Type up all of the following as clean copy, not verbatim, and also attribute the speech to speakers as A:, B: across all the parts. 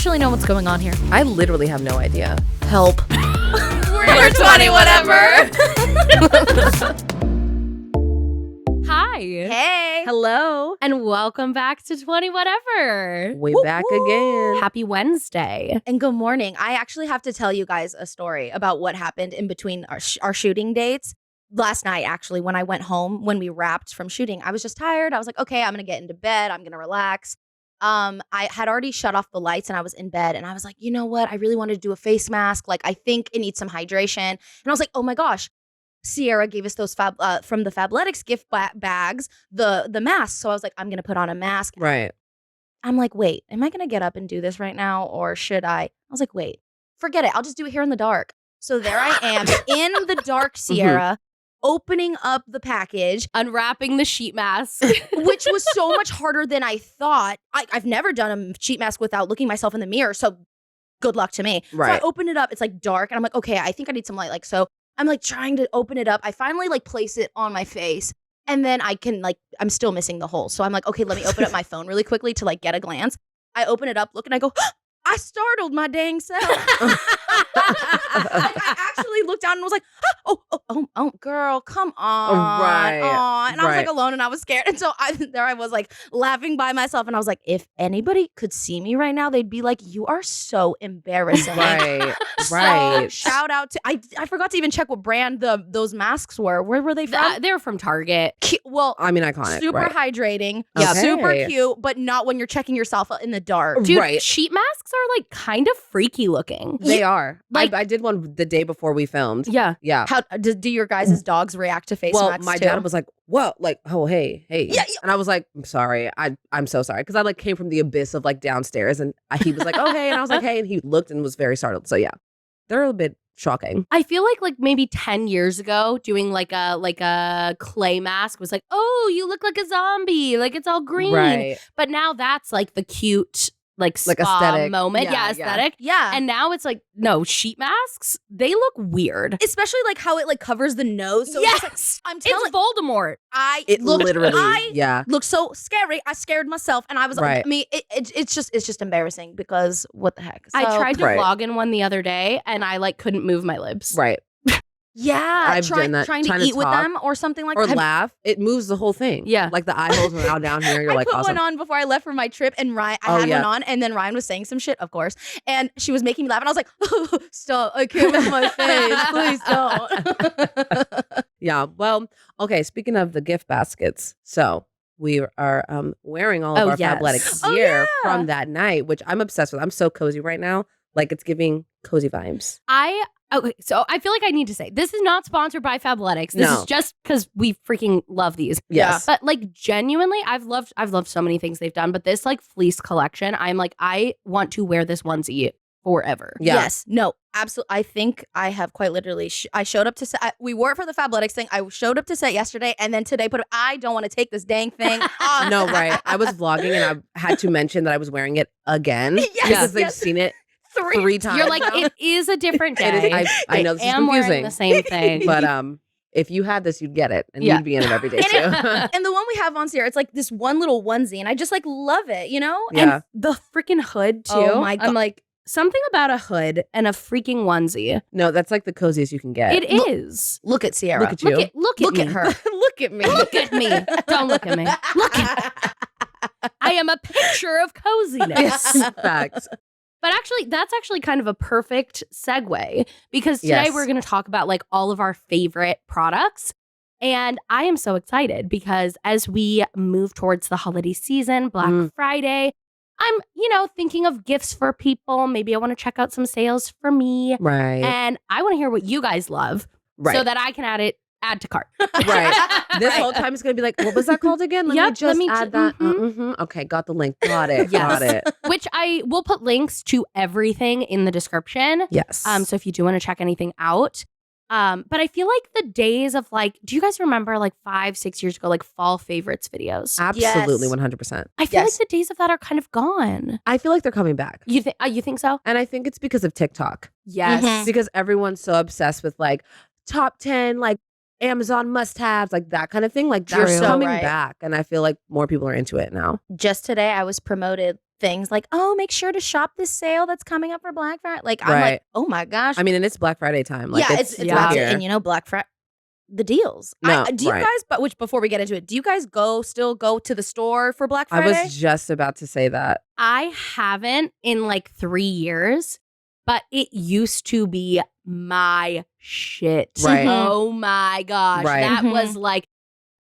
A: actually know what's going on here.
B: I literally have no idea. Help.
A: We're 20 whatever. Hi.
C: Hey.
B: Hello.
A: And welcome back to 20 whatever.
B: We back again.
A: Happy Wednesday.
C: And good morning. I actually have to tell you guys a story about what happened in between our shooting dates. Last night, actually, when I went home, when we wrapped from shooting, I was just tired. I was like, okay, I'm going to get into bed. I'm going to relax. I had already shut off the lights and I was in bed and I was like, you know what? I really wanted to do a face mask. Like, I think it needs some hydration. And I was like, oh my gosh, Sierra gave us those from the Fabletics gift bags, the mask. So I was like, I'm going to put on a mask.
B: Right.
C: I'm like, wait, am I going to get up and do this right now? Or should I? I was like, wait, forget it. I'll just do it here in the dark. So there I am in the dark, Sierra, opening up the package,
A: Unwrapping the sheet mask.
C: which was so much harder than I thought. I've never done a sheet mask without looking myself in the mirror. So good luck to me.
B: Right.
C: So I open it up. It's like dark. And I'm like, okay, I think I need some light. Like, so I'm like trying to open it up. I finally like place it on my face. And then I can like, I'm still missing the hole. So I'm like, okay, let me open up my phone really quickly to like get a glance. I open it up, look, and I go, I startled my dang self. I actually looked down and was like, oh, girl, come on.
B: Right.
C: And I was like alone and I was scared. And so I was like laughing by myself. And I was like, if anybody could see me right now, they'd be like, you are so embarrassing.
B: Right.
C: So,
B: Right.
C: shout out to, I forgot to even check what brand those masks were. Where were they from?
A: They were from Target.
C: Well,
B: I mean, iconic.
C: super
B: right.
C: hydrating.
B: Okay.
C: Super cute, but not when you're checking yourself in the dark.
A: Dude,
B: Right.
A: sheet masks are like kind of freaky looking.
B: They are.
A: Like-
B: I did one the day before we filmed.
A: Yeah.
B: Yeah.
C: How do your guys' dogs react to face masks
B: my
C: too?
B: dad was like, "Whoa!" Like, "Oh, hey."
C: Yeah.
B: And I was like, "I'm sorry. I'm so sorry," because I like came from the abyss of like downstairs, and he was like, "Oh, hey," and I was like, "Hey," and he looked and was very startled. So yeah, they're a bit shocking.
A: I feel like maybe 10 years ago doing like a clay mask was like, oh, you look like a zombie. Like it's all green.
B: Right.
A: But now that's like the cute like spa
B: aesthetic.
A: moment.
B: Yeah,
A: Yeah,
B: yeah.
A: aesthetic.
C: yeah.
A: And now it's like, no, sheet masks, they look weird.
C: Especially like how it like covers the nose. So
A: Yes!
C: it's like, I'm telling
A: It's Voldemort.
B: It literally.
C: I
B: Yeah.
C: looked so scary. I scared myself, and I was
B: Right.
C: I mean, it's just embarrassing because what the heck? So,
A: I tried to
B: Right.
A: vlog in one the other day and I like couldn't move my lips.
B: Right.
C: yeah,
B: I've done that.
C: trying
B: Trying
C: to
B: to
C: eat with
B: talk
C: them or something like
B: Or
C: that.
B: laugh. It moves the whole thing.
A: Yeah.
B: Like the eye holes are now down here. You're
C: I
B: like,
C: put
B: awesome.
C: one on before I left for my trip, and Ryan, I
B: Oh,
C: had
B: yeah.
C: one on, and then Ryan was saying some shit, of course, and she was making me laugh, and I was like, oh, "Stop! I can't with my face. Please don't."
B: Yeah. Well, okay. Speaking of the gift baskets, so we are wearing all of
A: Oh,
B: our
A: yes.
B: Fabletics
C: Oh,
B: gear
C: yeah.
B: from that night, which I'm obsessed with. I'm so cozy right now. Like it's giving cozy vibes.
A: Okay, so I feel like I need to say this is not sponsored by Fabletics. This
B: No.
A: is just because we freaking love these.
B: Yes.
A: But like genuinely, I've loved so many things they've done. But this like fleece collection, I'm like, I want to wear this onesie forever.
B: Yeah.
C: Yes. No. Absolutely. I think I have quite literally. I showed up to set. We wore it for the Fabletics thing. I showed up to set yesterday, and then today I don't want to take this dang thing off.
B: No, right. I was vlogging and I had to mention that I was wearing it again
C: Yes,
B: because they've
C: yes.
B: seen it 3 times.
A: You're like,
B: now.
A: it is a different
B: It is-
A: day.
B: I know this is
A: am wearing
B: confusing,
A: the same thing.
B: but if you had this, you'd get it and
A: Yeah.
B: you'd be in it every day
C: And
B: too.
C: And the one we have on Sierra, it's like this one little onesie, and I just like love it, you know?
B: Yeah.
A: And the freaking hood too.
C: Oh my God.
A: I'm like, something about a hood and a freaking onesie.
B: No, that's like the coziest you can get.
A: It is.
C: Look at Sierra.
B: Look at you.
A: Look
C: Look
A: at
C: at
A: me.
C: her.
B: Look at me.
A: Look at me. Don't look at me. Look at I am a picture of coziness.
B: Facts.
A: But actually, that's actually kind of a perfect segue because today
B: Yes.
A: we're going to talk about like all of our favorite products. And I am so excited because as we move towards the holiday season, Black Friday, I'm, thinking of gifts for people. Maybe I want to check out some sales for me.
B: Right.
A: And I want to hear what you guys love
B: Right.
A: so that I can add to cart.
B: Right. This whole time it's going to be like, what was that called again? Let me
A: Yep,
B: just
A: let me
B: add that.
A: mhm.
B: Okay, got the link. Got it.
A: Yes.
B: Got it.
A: Which I will put links to everything in the description.
B: Yes.
A: So if you do want to check anything out. But I feel like the days of like, do you guys remember like 5-6 years ago, like fall favorites videos?
B: Absolutely,
C: Yes.
B: 100%.
A: I feel
C: Yes.
A: like the days of that are kind of gone.
B: I feel like they're coming back.
A: You think so?
B: And I think it's because of TikTok.
A: Yes.
C: Mhm.
B: Because everyone's so obsessed with like top 10, like Amazon must-haves, like that kind of thing. Like
C: You're
B: that's
C: so
B: coming
C: right.
B: back. And I feel like more people are into it now.
C: Just today, I was promoted things like, oh, make sure to shop this sale that's coming up for Black Friday. Like, I'm
B: Right.
C: like, oh my gosh.
B: I mean, and it's Black Friday time. Like,
C: yeah, it's
A: yeah.
C: about to,
B: here.
C: and you know, Black Friday, the deals.
B: No,
C: Do you
B: right.
C: guys, but which before we get into it, do you guys still go to the store for Black
B: I
C: Friday?
B: was just about to say that.
A: I haven't in like 3 years, but it used to be my shit.
B: Right.
A: Oh my gosh.
B: Right.
A: That
C: Mhm.
A: was like,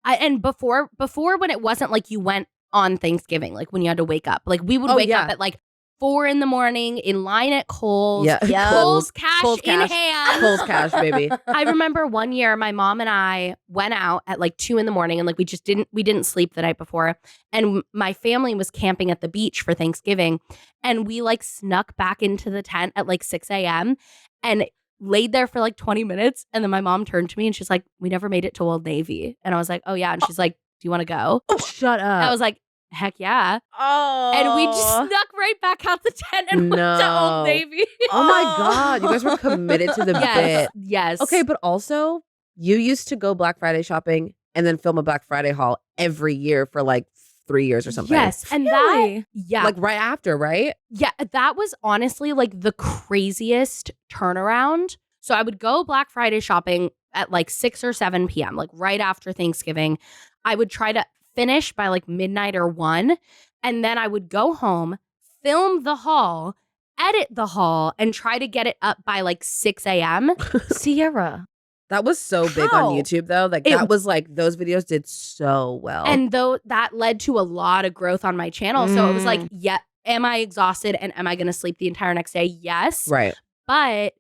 A: and before when it wasn't like you went on Thanksgiving, like when you had to wake up, like we would
B: Oh,
A: wake
B: yeah.
A: up at like 4 in the morning in line at Kohl's.
B: Yeah.
C: Yeah.
A: Kohl's cash
B: Kohl's
A: in
B: cash.
A: hand.
B: Kohl's cash, baby.
A: I remember one year my mom and I went out at like 2 in the morning and like we didn't sleep the night before. And my family was camping at the beach for Thanksgiving. And we like snuck back into the tent at like 6 a.m. and laid there for like 20 minutes. And then my mom turned to me and she's like, we never made it to Old Navy. And I was like, oh yeah. And she's like, do you want to go?
B: Shut up.
A: I was like, heck yeah.
C: Oh.
A: And we just snuck right back out the tent and went to
B: No.
A: Old Navy.
B: Oh my God. You guys were committed to the
A: Yes.
B: bit.
A: Yes.
B: Okay, but also, you used to go Black Friday shopping and then film a Black Friday haul every year for like 3 years or something.
A: Yes. And that, yeah.
B: Like right after, right?
A: Yeah, that was honestly like the craziest turnaround. So I would go Black Friday shopping at like 6 or 7 p.m., like right after Thanksgiving. I would try to finish by like midnight or 1. And then I would go home, film the haul, edit the haul, and try to get it up by like 6 a.m.
C: Sierra.
B: That was so big
C: How?
B: on YouTube, though. Like,
A: It-
B: that was like, those videos did so well.
A: And though that led to a lot of growth on my channel. So it was like,
C: Mm.
A: yeah, am I exhausted and am I going to sleep the entire next day? Yes.
B: right.
A: But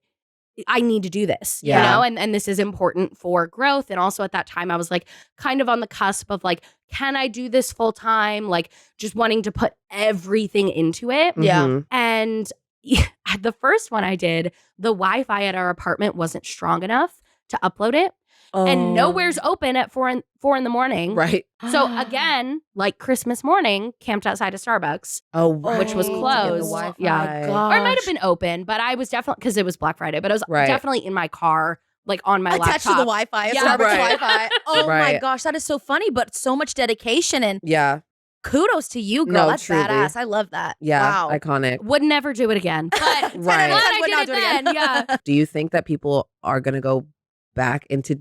A: I need to do this,
B: Yeah.
A: you know, and this is important for growth. And also at that time, I was like kind of on the cusp of like, can I do this full time? Like just wanting to put everything into it.
C: Yeah.
B: Mhm.
A: And the first one I did, the Wi-Fi at our apartment wasn't strong enough to upload it. And
B: Oh.
A: nowhere's open at 4 in the morning.
B: Right.
A: So again, like Christmas morning, camped outside of Starbucks.
B: Oh,
A: Which was
B: right, to get the
A: closed.
B: Wi-Fi.
A: Yeah.
C: God.
A: Or it might have been open, but I was definitely, because it was Black Friday, but I was
B: Right.
A: definitely in my car, like on my
C: attached to
A: laptop.
C: the Wi-Fi,
A: Yeah.
C: Starbucks
B: Right.
C: Wi-Fi. Oh my
B: Right.
C: gosh, that is so funny, but so much dedication and
B: Yeah.
C: kudos to you, girl.
B: No,
C: That's
B: truly.
C: badass. I love that.
B: Yeah.
C: Wow.
B: Iconic.
A: Would never do it again. But
B: Right.
A: glad I
C: Would
A: did
C: not
A: it
C: do it again.
A: then. Yeah.
B: Do you think that people are going to go back into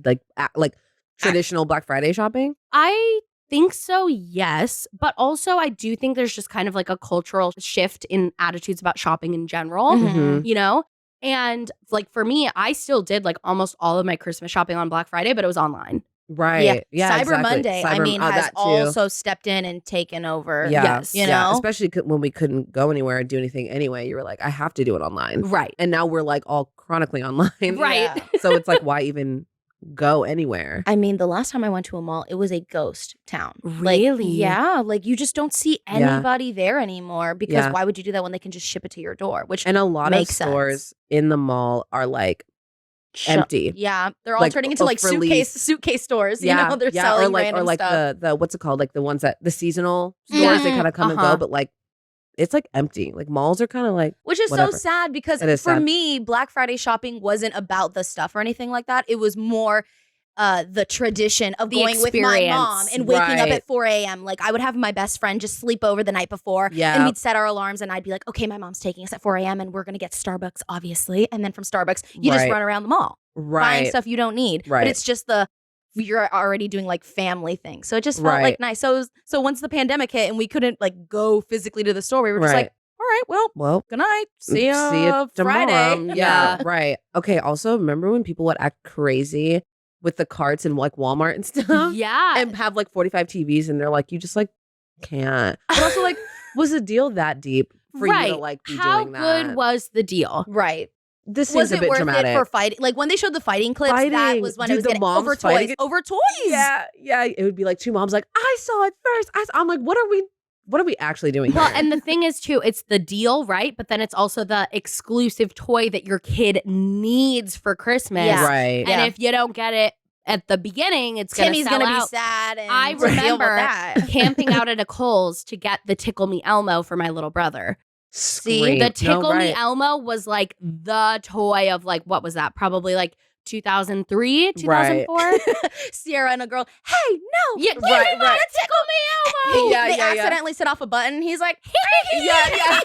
B: like traditional Black Friday shopping?
A: I think so, yes. But also, I do think there's just kind of like a cultural shift in attitudes about shopping in general,
B: Mhm.
A: you know? And like for me, I still did like almost all of my Christmas shopping on Black Friday, but it was online.
B: Right. Yeah.
C: Cyber
B: exactly.
C: Monday, I
B: Cyber-
C: mean,
B: oh,
C: has
B: that too.
C: also stepped in and taken over.
B: Yeah.
A: Yes.
C: You
B: Yeah.
C: know?
B: Especially when we couldn't go anywhere and do anything anyway. You were like, I have to do it online.
A: Right.
B: And now we're like all chronically online.
A: Right.
C: Yeah.
B: So it's like, why even go anywhere?
C: I mean, the last time I went to a mall, it was a ghost town.
A: Really?
C: Like, yeah. Like you just don't see
B: Yeah.
C: anybody there anymore because
B: Yeah.
C: why would you do that when they can just ship it to your door? Which
B: And a lot of
C: Makes sense.
B: stores in the mall are like empty.
C: Yeah, they're all
B: Like,
C: turning into like
B: for lease.
C: suitcase stores. You know, they're
B: yeah,
C: selling
B: or like
C: random
B: the
C: stuff.
B: what's it called? Like the ones that the seasonal stores
C: Yeah.
B: they kind of come and
A: Uh-huh.
B: go, but like it's like empty. Like malls are kind of like
C: Which is
B: whatever.
C: so sad because
B: It is
C: for
B: sad.
C: me, Black Friday shopping wasn't about the stuff or anything like that. It was more the tradition of
A: The
C: going with my mom
A: experience.
C: and waking up
B: Right.
C: at 4 a.m. Like I would have my best friend just sleep over the night before and
B: Yeah.
C: we'd set our alarms and I'd be like, okay, my mom's taking us at 4 a.m. and we're going to get Starbucks, obviously. And then from Starbucks, you just
B: Right.
C: run around the mall buying
B: right.
C: stuff you don't need.
B: Right.
C: But it's just you're already doing like family things. So it just felt
B: Right.
C: like nice. So once the pandemic hit and we couldn't like go physically to the store, we were just
B: Right.
C: like, all right, well,
B: Well,
C: good night. See you
B: tomorrow.
C: Friday.
B: Yeah, right. Okay. Also, remember when people would act crazy with the carts in like Walmart and stuff,
A: Yeah.
B: and have like 45 TVs, and they're like, you just like can't. But also, like, was the deal that deep for you to like be
A: How
B: doing that?
A: good was the deal?
C: Right.
B: This seems
C: Was
B: a
C: it
B: bit
C: worth
B: dramatic.
C: it for fighting? Like when they showed the fighting clips, that
B: Fighting.
C: was when
B: Dude,
C: it was
B: the
C: getting
B: moms
C: over
B: fighting
C: toys.
B: it-
C: Over toys.
B: Yeah, yeah. It would be like two moms like, I saw it first. I'm like, what are we actually doing
A: Well,
B: here?
A: and the thing is, too, it's the deal, right? But then it's also the exclusive toy that your kid needs for Christmas.
C: Yeah.
B: Right.
A: And
C: Yeah.
A: if you don't get it at the beginning, it's going to
C: Timmy's
A: sell
C: gonna be
A: out.
C: sad. And
A: I
C: deal with
A: remember
C: that.
A: camping out at a Kohl's to get the Tickle Me Elmo for my little brother.
C: See?
B: Scream.
A: The
B: No,
A: Tickle Me
B: right.
A: Elmo was like the toy of like, what was that? Probably like 2003, 2004.
C: Sierra and a girl, hey, no.
A: Yeah,
B: Right,
A: right.
B: right.
A: Tickle me, Elmo.
B: Yeah,
C: They
B: yeah, yeah.
C: accidentally set off a button. He's like,
B: Yeah,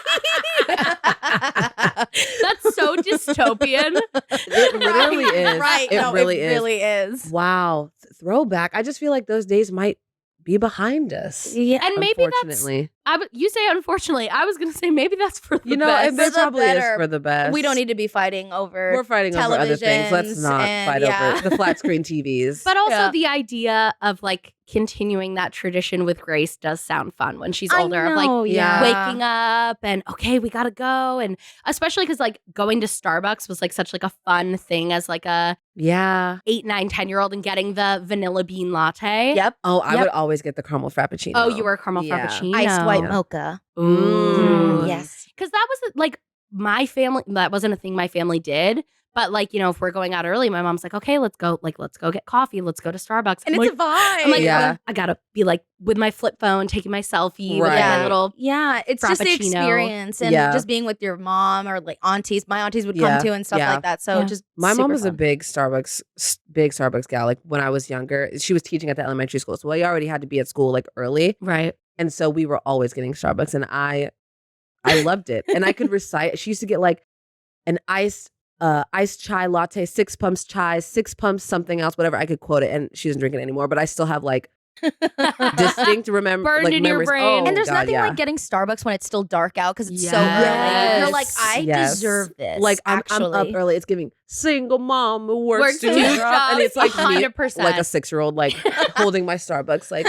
A: That's so dystopian.
B: It literally is.
C: Right.
B: It
C: No,
B: really
C: it
B: is.
C: really is.
B: Wow. Throwback. I just feel like those days might be behind us.
C: Yeah.
A: And maybe that's,
B: Unfortunately.
A: you say unfortunately. I was going to say maybe that's for the
B: You know,
A: best.
B: and this
C: For the
B: probably is
C: better.
B: for the best.
C: We don't need to be fighting over.
B: We're fighting over other things. Let's
C: televisions
B: not
C: and-
B: fight
C: yeah.
B: over the flat screen TVs.
A: But also
C: Yeah.
A: the idea of like continuing that tradition with Grace does sound fun when she's
C: I
A: older. Of
C: know,
A: like
C: yeah.
A: waking up and okay, we gotta go, and especially because like going to Starbucks was like such like a fun thing as like a
B: yeah.
A: 8, 9, 10-year-old and getting the vanilla bean latte.
C: Yep.
B: Oh, I
A: Yep.
B: would always get the caramel frappuccino.
A: Oh, you were a caramel
B: Yeah.
A: frappuccino.
C: Iced white
B: Yeah.
C: mocha.
A: Ooh.
C: Yes.
A: Because that was like my family. That wasn't a thing my family did. But like, you know, if we're going out early, my mom's like, okay, let's go get coffee. Let's go to Starbucks.
C: And
A: I'm
C: it's
A: like,
C: a vibe.
A: I'm like,
B: Yeah.
A: I gotta be like with my flip phone, taking my selfie with
B: Right.
A: my little.
C: Yeah, it's just the
A: Frappuccino.
C: experience and
B: Yeah.
C: just being with your mom or like aunties. My aunties would
B: Yeah,
C: come too and stuff
B: yeah.
C: like that. So
A: Yeah.
C: just
B: My mom
C: super
B: was a
C: fun.
B: big Starbucks gal. Like when I was younger, she was teaching at the elementary school. So we already had to be at school like early.
A: Right.
B: And so we were always getting Starbucks and I loved it. And I could recite. She used to get like an iced chai latte, 6 pumps chai, 6 pumps something else, whatever. I could quote it, and she doesn't drink it anymore. But I still have like distinct
A: Burned
B: like
A: in your
B: memories.
A: brain.
B: Oh,
C: And there's
B: God,
C: nothing
B: yeah.
C: like getting Starbucks when it's still dark out because it's so
A: Yes.
C: early. You're like, I
B: Yes.
C: deserve this.
B: Like I'm
C: actually.
B: up early. It's giving single mom who works
A: Works
B: two
A: two
B: jobs, and it's like me,
A: 100%.
B: like a 6-year-old, like holding my Starbucks, like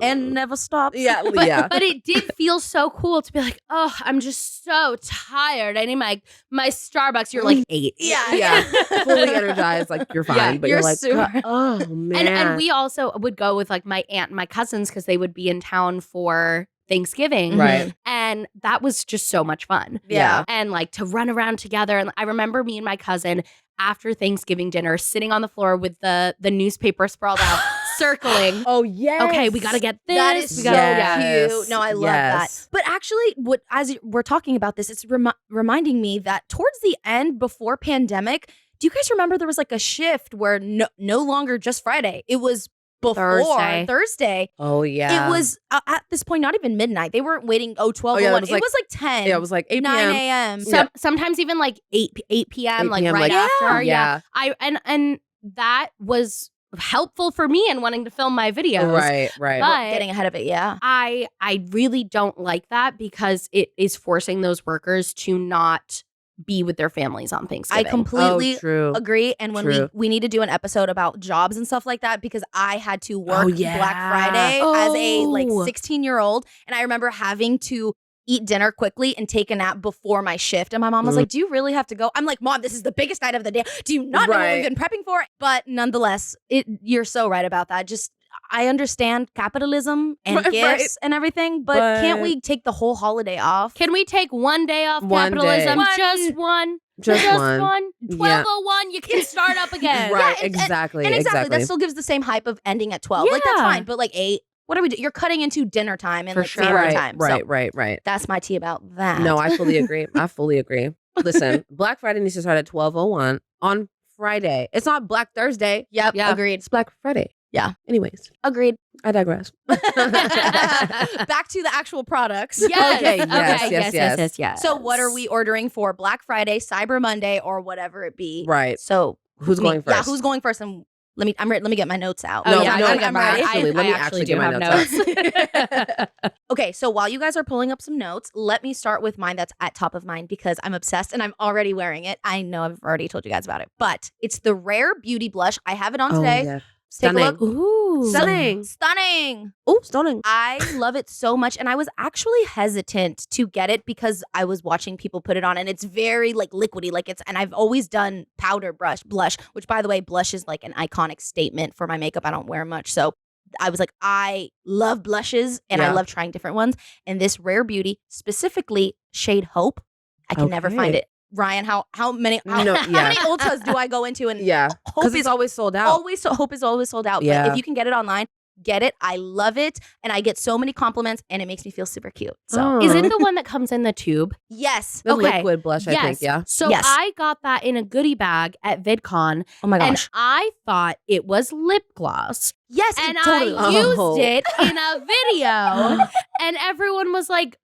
C: and never stops.
B: yeah,
A: But,
B: yeah.
A: but it did feel so cool to be like, oh, I'm just so tired. I need my Starbucks. You're like 8.
C: Yeah.
B: Yeah, fully energized. Like you're fine,
A: Yeah,
B: but you're
C: you're
B: like,
C: super-
B: "God, oh man.
A: And we also would go with like my aunt and my cousins because they would be in town for Thanksgiving.
B: Right.
A: And that was just so much fun.
C: Yeah.
A: And like to run around together. And I remember me and my cousin after Thanksgiving dinner sitting on the floor with the newspaper sprawled out, circling.
B: Oh yes.
A: Okay, we got to get this.
C: That is
A: we
C: so
A: gotta,
C: cute. No, I love
B: Yes.
C: that. But actually, as we're talking about this, it's reminding me that towards the end, before pandemic, do you guys remember there was like a shift where no longer just Friday? It was before Thursday.
B: Oh yeah.
C: It was at this point not even midnight. They weren't waiting 12
B: yeah,
C: oh
B: it
C: 1.
B: was
C: It
B: like-
C: was like 10.
B: Yeah, it was like 8
C: 9
B: p.m.
C: a.m.
A: Sometimes even like 8 p.m.
B: 8
A: like
B: p.m.,
A: right
B: like-
A: after.
B: Yeah.
A: I and that was helpful for me in wanting to film my videos.
B: Right.
A: But
C: Getting ahead of it, yeah.
A: I really don't like that because it is forcing those workers to not be with their families on Thanksgiving.
C: I completely
B: Oh, true.
C: agree. And when
B: True.
C: we need to do an episode about jobs and stuff like that because I had to work
B: Oh, yeah.
C: Black Friday as a like
A: Oh.
C: 16-year-old, and I remember having to eat dinner quickly and take a nap before my shift. And my mom was
B: Mm.
C: like, "Do you really have to go?" I'm like, "Mom, this is the biggest night of the day. Do you not know what
B: Right.
C: we've been prepping for?" But nonetheless, you're so right about that. Just I understand capitalism and
B: Right,
C: gifts and everything, but can't
B: But-
C: we take the whole holiday off?
A: Can we take one day off
B: One
A: capitalism?
B: day.
A: Just one.
B: Just one. Yeah.
A: 12:01, you can start up again.
B: Right.
C: and-
B: exactly.
C: And exactly,
B: exactly.
C: that still gives the same hype of ending at 12. Like, that's
A: Yeah.
C: fine. But like 8, what are we doing? You're cutting into dinner time and
A: For
C: like
A: sure.
C: family
B: Right.
C: time.
B: Right.
C: So
B: Right.
C: that's my tea about that.
B: No, I fully agree. I fully agree. Listen, Black Friday needs to start at 12:01 on Friday. It's not Black Thursday.
C: Yep.
A: Yeah.
C: Agreed.
B: It's Black Friday.
C: Yeah.
B: Anyways,
C: Agreed.
B: I digress.
C: Back to the actual products.
A: Yes.
B: Okay,
A: Okay.
B: yes.
A: Yes.
C: So what are we ordering for Black Friday, Cyber Monday, or whatever it be?
B: Right.
C: So
B: Who's going first?
C: Yeah, who's going first? And let me get my notes out.
B: No,
A: yeah,
B: no,
A: I'm ready.
B: actually, let me
A: I
B: actually
A: do
B: get my
A: have
B: notes
C: Okay, so while you guys are pulling up some notes, let me start with mine that's at top of mind because I'm obsessed and I'm already wearing it. I know I've already told you guys about it, but it's the Rare Beauty Blush. I have it on today.
B: yeah.
C: Take
B: Stunning.
C: a look.
A: Ooh.
B: Stunning.
C: Stunning.
B: Oh, stunning.
C: I love it so much. And I was actually hesitant to get it because I was watching people put it on and it's very like liquidy. And I've always done powder blush, which by the way, blush is like an iconic statement for my makeup. I don't wear much. So I was like, I love blushes and I
B: Yeah.
C: love trying different ones. And this Rare Beauty, specifically shade Hope, I can never
B: Okay.
C: find it. Ryan, how many
B: No, yeah.
C: how many Ultas do I go into and
B: Yeah.
C: Hope
B: Because
C: is
B: it's always sold out.
C: Hope is always sold out.
B: Yeah.
C: But if you can get it online, get it. I love it. And I get so many compliments and it makes me feel super cute. So
B: Oh.
A: Is it the one that comes in the tube?
C: yes.
B: The
A: Okay.
B: liquid blush, I think, yeah.
A: So
C: Yes.
A: I got that in a goodie bag at VidCon.
C: Oh my
A: And
C: gosh.
A: I thought it was lip gloss.
C: Yes.
A: And
C: it totally
A: I
B: Oh.
A: used it in a video. And everyone was like,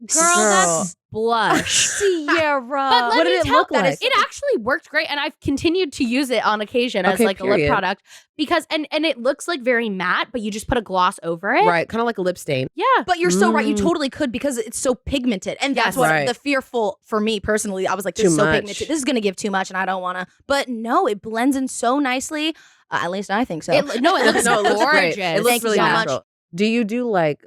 A: girl, that's blush.
C: Sierra.
A: But let
B: What
A: me
B: did it
A: tell
B: look
A: you,
B: like?
A: it actually worked great, and I've continued to use it on occasion as
B: Okay,
A: like a lip
B: period.
A: product because and it looks like very matte, but you just put a gloss over it.
B: Right, kind of like a lip stain.
A: Yeah.
C: But you're so right. You
B: Mm.
C: totally could because it's so pigmented. And that's
A: Yes.
C: what
B: Right.
C: the fearful for me personally, I was like, this
B: Too
C: is so
B: much.
C: pigmented. This is going to give too much and I don't want to. But no, it blends in so nicely. At least I think so.
A: No, it looks
B: No, it looks great.
A: gorgeous.
B: It looks
C: Thank you
B: really
C: so much.
B: natural. Do you do like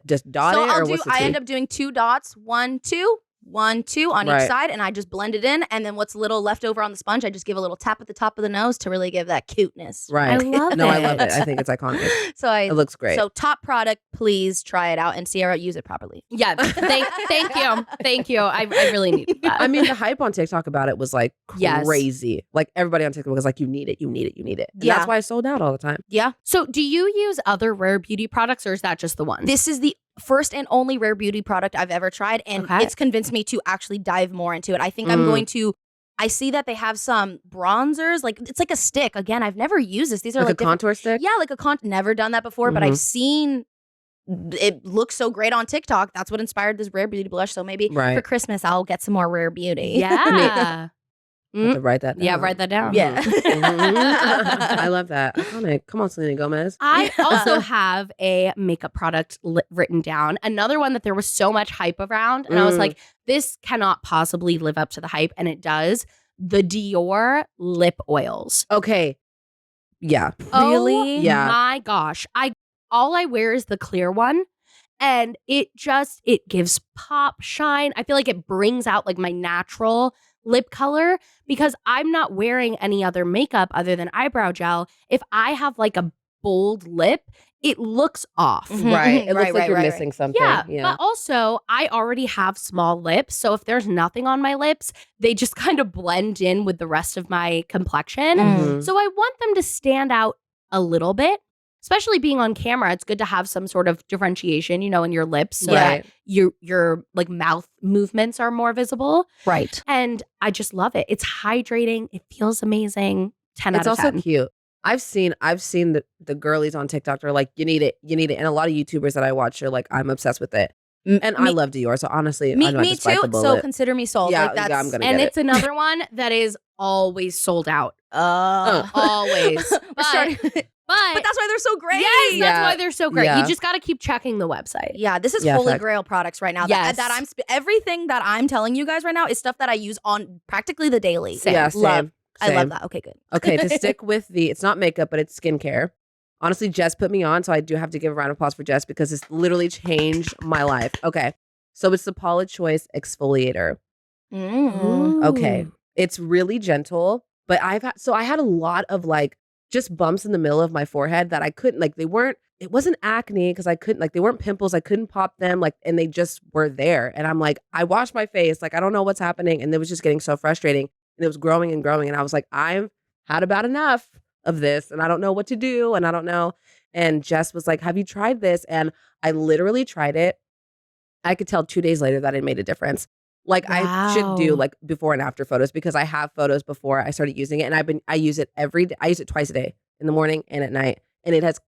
B: just dot
C: So
B: it, or
C: I'll do,
B: what's the
C: I
B: tea?
C: end up doing 2 dots, 1, 2, 1, 2 on
B: Right.
C: each side. And I just blend it in. And then what's little left over on the sponge, I just give a little tap at the top of the nose to really give that cuteness.
B: Right.
A: I love
B: No,
A: it.
B: I love it. I think it's iconic.
C: So
B: It looks great.
C: So top product, please try it out. And Sierra, use it properly.
A: Yeah. Thank you. I really needed that.
B: I mean, the hype on TikTok about it was like
A: Yes.
B: crazy. Like everybody on TikTok was like, you need it, you need it, you need it. And
C: Yeah.
B: that's why I sold out all the time.
C: Yeah.
A: So do you use other rare beauty products or is that just the one?
C: This is the first and only rare beauty product I've ever tried. And
A: Okay.
C: it's convinced me to actually dive more into it. I think I'm going to. I see that they have some bronzers. Like it's like a stick. Again, I've never used this. These are
B: Like a
C: like different-
B: contour stick?
C: Yeah, like a never done that before, but I've seen it looks so great on TikTok. That's what inspired this rare beauty blush. So maybe
B: Right.
C: for Christmas I'll get some more rare beauty.
A: Yeah.
B: I have to write that down.
A: Yeah, write that down.
C: Yeah.
B: I love that. Iconic. Come on, Selena Gomez.
A: I also have a makeup product written down. Another one that there was so much hype around. And I was like, this cannot possibly live up to the hype. And it does. The Dior lip oils.
B: Okay. Yeah.
C: Really?
A: Oh
B: Yeah.
A: my gosh. All I wear is the clear one. And it gives pop, shine. I feel like it brings out like my natural lip color because I'm not wearing any other makeup other than eyebrow gel. If I have like a bold lip, it looks off.
C: Mhm.
B: Right. It looks
C: Right,
B: like
C: right,
B: you're
C: right,
B: missing something.
A: Yeah,
B: Yeah.
A: but also I already have small lips, so if there's nothing on my lips, they just kind of blend in with the rest of my complexion.
B: Mhm.
A: So I want them to stand out a little bit. Especially being on camera, it's good to have some sort of differentiation, in your lips so
B: Right.
A: that your like mouth movements are more visible.
C: Right.
A: And I just love it. It's hydrating. It feels amazing. 10
B: It's
A: out of
B: also
A: 10.
B: cute. I've seen the girlies on TikTok are like, you need it. And a lot of YouTubers that I watch are like, I'm obsessed with it. And I love Dior, so honestly, I might
C: Me
B: just bite
C: too.
B: the bullet.
C: So consider me sold.
B: Yeah,
C: like that's
B: yeah, I'm gonna
A: And
B: get
A: it's another one that is always sold out. Always.
C: We're
A: But-
C: starting-
A: But
C: But that's why they're so great.
A: yes, that's
B: Yeah.
A: why they're so great.
B: Yeah.
A: You just got to keep checking the website.
C: Yeah, this is
B: Yeah,
C: holy
B: fact.
C: grail products right now.
A: Yes.
C: That I'm everything that I'm telling you guys right now is stuff that I use on practically the daily.
A: Same.
B: Yeah, same.
C: Love. I love
B: Same.
C: that. Okay, good.
B: Okay, to stick with it's not makeup, but it's skincare. Honestly, Jess put me on, so I do have to give a round of applause for Jess because it's literally changed my life. Okay, so it's the Paula Choice exfoliator. Okay, it's really gentle, but I had a lot of like just bumps in the middle of my forehead that I couldn't it wasn't acne because I couldn't they weren't pimples. I couldn't pop them and they just were there. And I'm like, I washed my face, I don't know what's happening. And it was just getting so frustrating and it was growing and growing. And I was like, I've had about enough of this and I don't know what to do. And I don't know. And Jess was like, have you tried this? And I literally tried it. I could tell 2 days later that it made a difference. I should do
A: Wow.
B: before and after photos because I have photos before I started using it and I use it every day. I use it twice a day in the morning and at night. And it has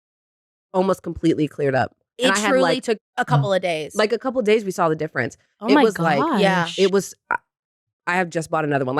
B: almost completely cleared up.
C: It
B: And I had
C: truly took a couple of days.
B: like a couple of days we saw the difference.
A: Oh
B: It
A: my
B: was like-
A: gosh.
C: Yeah.
B: It was I have just bought another one.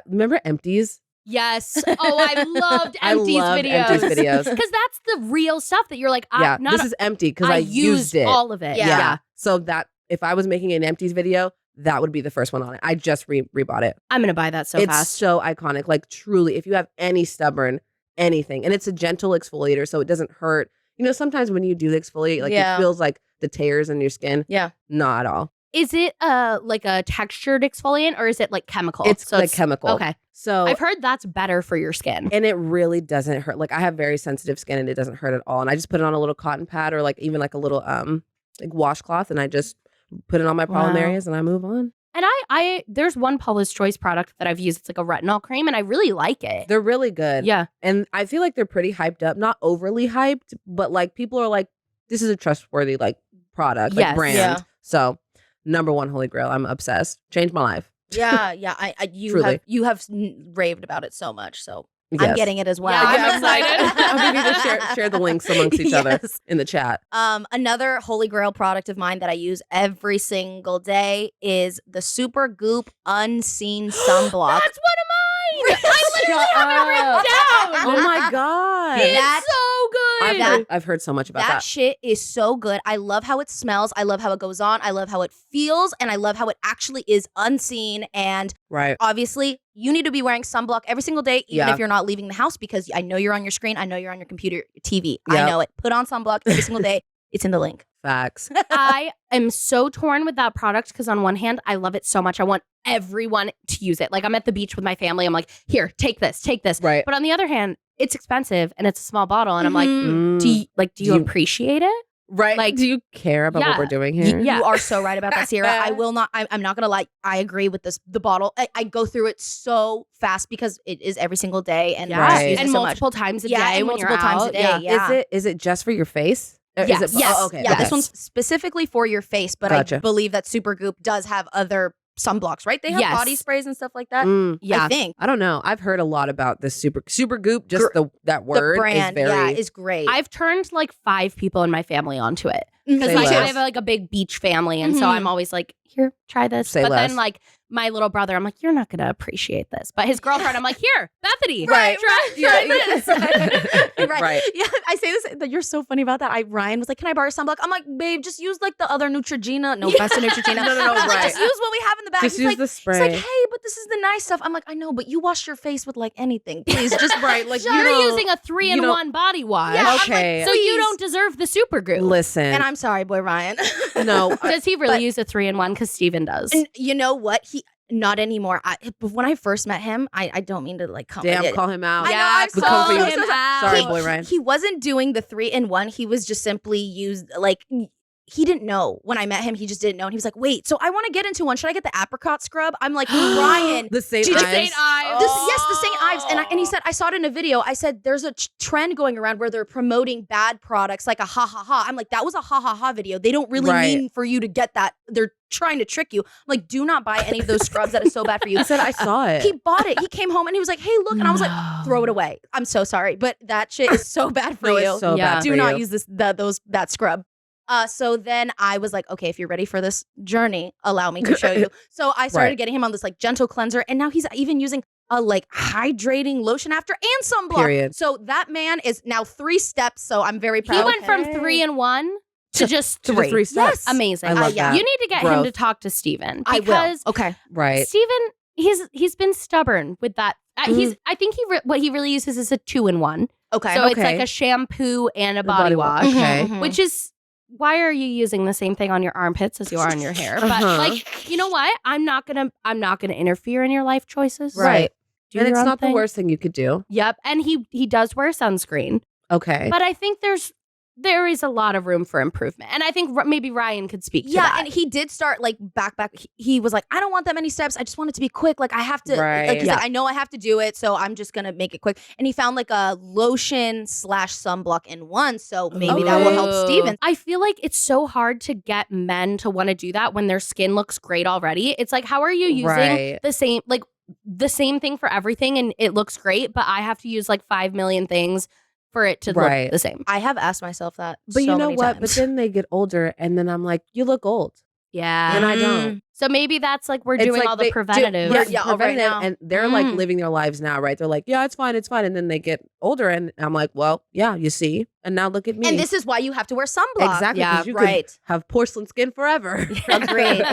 B: Remember Empties?
A: Yes. Oh, I loved
B: I
A: Empty's
B: loved
A: videos.
B: Empty's videos.
A: Because that's the real stuff that you're like,
B: Yeah,
A: not
B: this is empty because I used it.
A: all of it.
C: Yeah.
A: Yeah.
B: So that if I was making an Empties video, that would be the first one on it. I just rebought it.
A: I'm going to buy that so
B: It's
A: fast.
B: so iconic. Like truly, if you have any stubborn anything, and it's a gentle exfoliator, so it doesn't hurt. Sometimes when you do the exfoliate,
C: Yeah.
B: it feels like the tears in your skin.
C: Yeah.
B: Not at all.
A: Is it like a textured exfoliant or is it like chemical?
B: It's like chemical.
A: Okay.
B: So
A: I've heard that's better for your skin.
B: and it really doesn't hurt. Like I have very sensitive skin and it doesn't hurt at all. And I just put it on a little cotton pad or even a little washcloth and I just put it on my problem
A: Wow.
B: areas and I move on.
A: And I there's one Paula's Choice product that I've used. It's like a retinol cream, and I really like it.
B: They're really good.
A: Yeah.
B: And I feel like they're pretty hyped up. Not overly hyped, but like people are like, this is a trustworthy like product, like
A: Yes.
B: brand.
C: Yeah.
B: So number one Holy Grail. I'm obsessed. Changed my life.
C: Yeah.
B: Truly.
C: You have raved about it so much, so I'm
B: Yes.
C: getting it as well.
A: Yeah, I'm excited.
B: I'll give you the share the links amongst each other
C: Yes.
B: in the chat.
C: Another Holy Grail product of mine that I use every single day is the Super Goop Unseen Sunblock.
A: That's one of mine. I literally have it written down.
B: Oh my God.
A: It's so good.
B: I've heard so much about
C: that
B: that.
C: shit is so good. I love how it smells. I love how it goes on. I love how it feels. And I love how it actually is unseen. And
B: Right.
C: obviously, you need to be wearing sunblock every single day, even
B: Yeah.
C: if you're not leaving the house, because I know you're on your screen. I know you're on your computer, TV.
B: Yep.
C: I know it. Put on sunblock every single day. It's in the link.
B: Facts.
A: I am so torn with that product because on one hand, I love it so much. I want everyone to use it. Like I'm at the beach with my family. I'm like, here, take this.
B: Right.
A: But on the other hand, it's expensive and it's a small bottle. And I'm like,
C: Mhm.
A: do you appreciate it?
B: right.
A: like-
B: do you care about what we're doing here?
A: Yeah.
C: You are so right about that, Sierra. I will not. I'm not gonna lie. I agree with this. The bottle. I go through it so fast because it is every single day, and I just
B: Right.
C: use it
A: And
C: so
A: multiple times a
C: Yeah,
A: day
C: and
A: when you're
C: multiple times
A: out.
C: a day. Yeah.
B: Is it just for your face? Or
A: Yes.
B: Is it,
C: Yes.
B: Oh, okay.
C: Yeah.
B: okay.
C: This one's specifically for your face, but
B: Gotcha.
C: I believe that Super Goop does have other sunblocks, right? They have
A: Yes.
C: body sprays and stuff like that.
B: Mm,
A: Yeah.
C: I think
B: I don't know. I've heard a lot about this super goop. Just that word
C: the brand,
B: is very.
C: is great.
A: I've turned like 5 people in my family onto it. Because
B: Say
A: like I
B: less.
A: have like a big beach family. And so
C: Mhm.
A: I'm always like, here, try this.
B: Say
A: but
B: less.
A: then like my little brother, I'm like, you're not gonna appreciate this. But his girlfriend, I'm like, here, Bethany.
B: Right.
A: Try this.
C: right. Yeah, I say this. That you're so funny about that. Ryan was like, "Can I borrow sunblock?" I'm like, "Babe, just use like the other Neutrogena. No offense to Neutrogena.
B: No,
C: I'm like,
B: right.
C: just use what we have in the bag."
B: Just
C: He's
B: use
C: like,
B: the
C: he's
B: spray.
C: like, "Hey, but this is the nice stuff." I'm like, "I know, but you wash your face with like anything, please." Just
B: Right, like,
A: You're
B: you don't-
A: using a 3-in-1 body wash.
C: Yeah, I'm like,
B: Okay.
A: So you
C: please.
A: don't deserve the super group.
B: Listen.
C: And I'm sorry, boy, Ryan.
B: no.
A: Does he really
C: But-
A: use a 3-in-1? Because Steven does.
C: And you know what? He not anymore. When I first met him, I don't mean to like come.
B: Damn, call him out.
C: I know, I'm
B: We
C: so
B: come for you.
C: sorry.
B: Sorry,
C: He-
B: boy, Ryan.
C: He wasn't doing the 3-in-1. He was just simply used like he didn't know when I met him. He just didn't know, and he was like, "Wait, so I want to get into one. Should I get the apricot scrub?" I'm like, Ryan.
B: The St.
C: Did you-
B: Ives.
A: St. Ives.
C: Yes, the St. Ives. And he said, I saw it in a video. I said, there's a trend going around where they're promoting bad products like a ha ha ha. I'm like, that was a ha ha ha video. They don't really
B: Right.
C: mean for you to get that. They're trying to trick you. I'm like, do not buy any of those scrubs. That is so bad for you.
B: I said I saw it.
C: He bought it. He came home and he was like, hey, look. And I was like, throw it away. I'm so sorry. But that shit is so bad for
B: No,
C: you.
B: it's so
A: Yeah.
B: bad
C: Do
B: for
C: not
B: you.
C: use that scrub. So then I was like, okay, if you're ready for this journey, allow me to show you. So I started
B: Right.
C: getting him on this like gentle cleanser, and now he's even using a like hydrating lotion after and sunblock.
B: Period.
C: So that man is now 3 steps. So I'm very
A: He
C: proud.
A: went from
B: Okay.
A: 3-in-1 to just
B: To
A: 3.
B: the 3 steps.
C: Yes.
A: Amazing.
B: I love
C: yeah.
B: that.
A: You need to get him
B: Growth.
A: to talk to Steven.
C: I
A: Because
C: will. Okay.
B: Right.
A: Steven, he's been stubborn with that. I think what he really uses is a 2-in-1.
C: Okay.
A: So it's
B: Okay.
A: like a shampoo and a
B: The
A: body wash.
B: Okay.
C: Mhm.
A: Which is why are you using the same thing on your armpits as you are on your hair? But
B: Uh-huh.
A: like, you know what? I'm not gonna interfere in your life choices.
B: Right.
A: Do
B: And
A: your
B: it's
A: own
B: not
A: thing.
B: the worst thing you could do.
A: Yep. And he does wear sunscreen.
B: Okay.
A: But I think there is a lot of room for improvement. And I think maybe Ryan could speak to that.
C: And he did start like back. He was like, I don't want that many steps. I just want it to be quick. Like I have to.
B: Right.
C: Like, he's
A: Yeah.
C: like, I know I have to do it, so I'm just gonna make it quick. And he found like a lotion / sunblock in one. So maybe that will help
A: Ooh.
C: Steven.
A: I feel like it's so hard to get men to want to do that when their skin looks great already. It's like, how are you using
B: Right.
A: the same thing for everything and it looks great, but I have to use like 5 million things for it to
B: Right.
A: look the same.
C: I have asked myself that.
B: But
C: so
B: you know
C: many
B: what? But
C: times.
B: then they get older, and then I'm like, you look old,
A: Yeah.
B: and I don't.
A: So maybe that's like we're
B: It's
A: doing
B: like
A: all the
B: they-
A: preventative.
C: Yeah, right
B: preventative,
C: now.
B: and they're like
C: Mm.
B: living their lives now, right? They're like, yeah, it's fine, and then they get older, and I'm like, well, yeah, you see, and now look at me.
C: And this is why you have to wear sunblock.
B: exactly,
A: Yeah,
B: because you
C: right.
B: could have porcelain skin forever.
C: Agreed.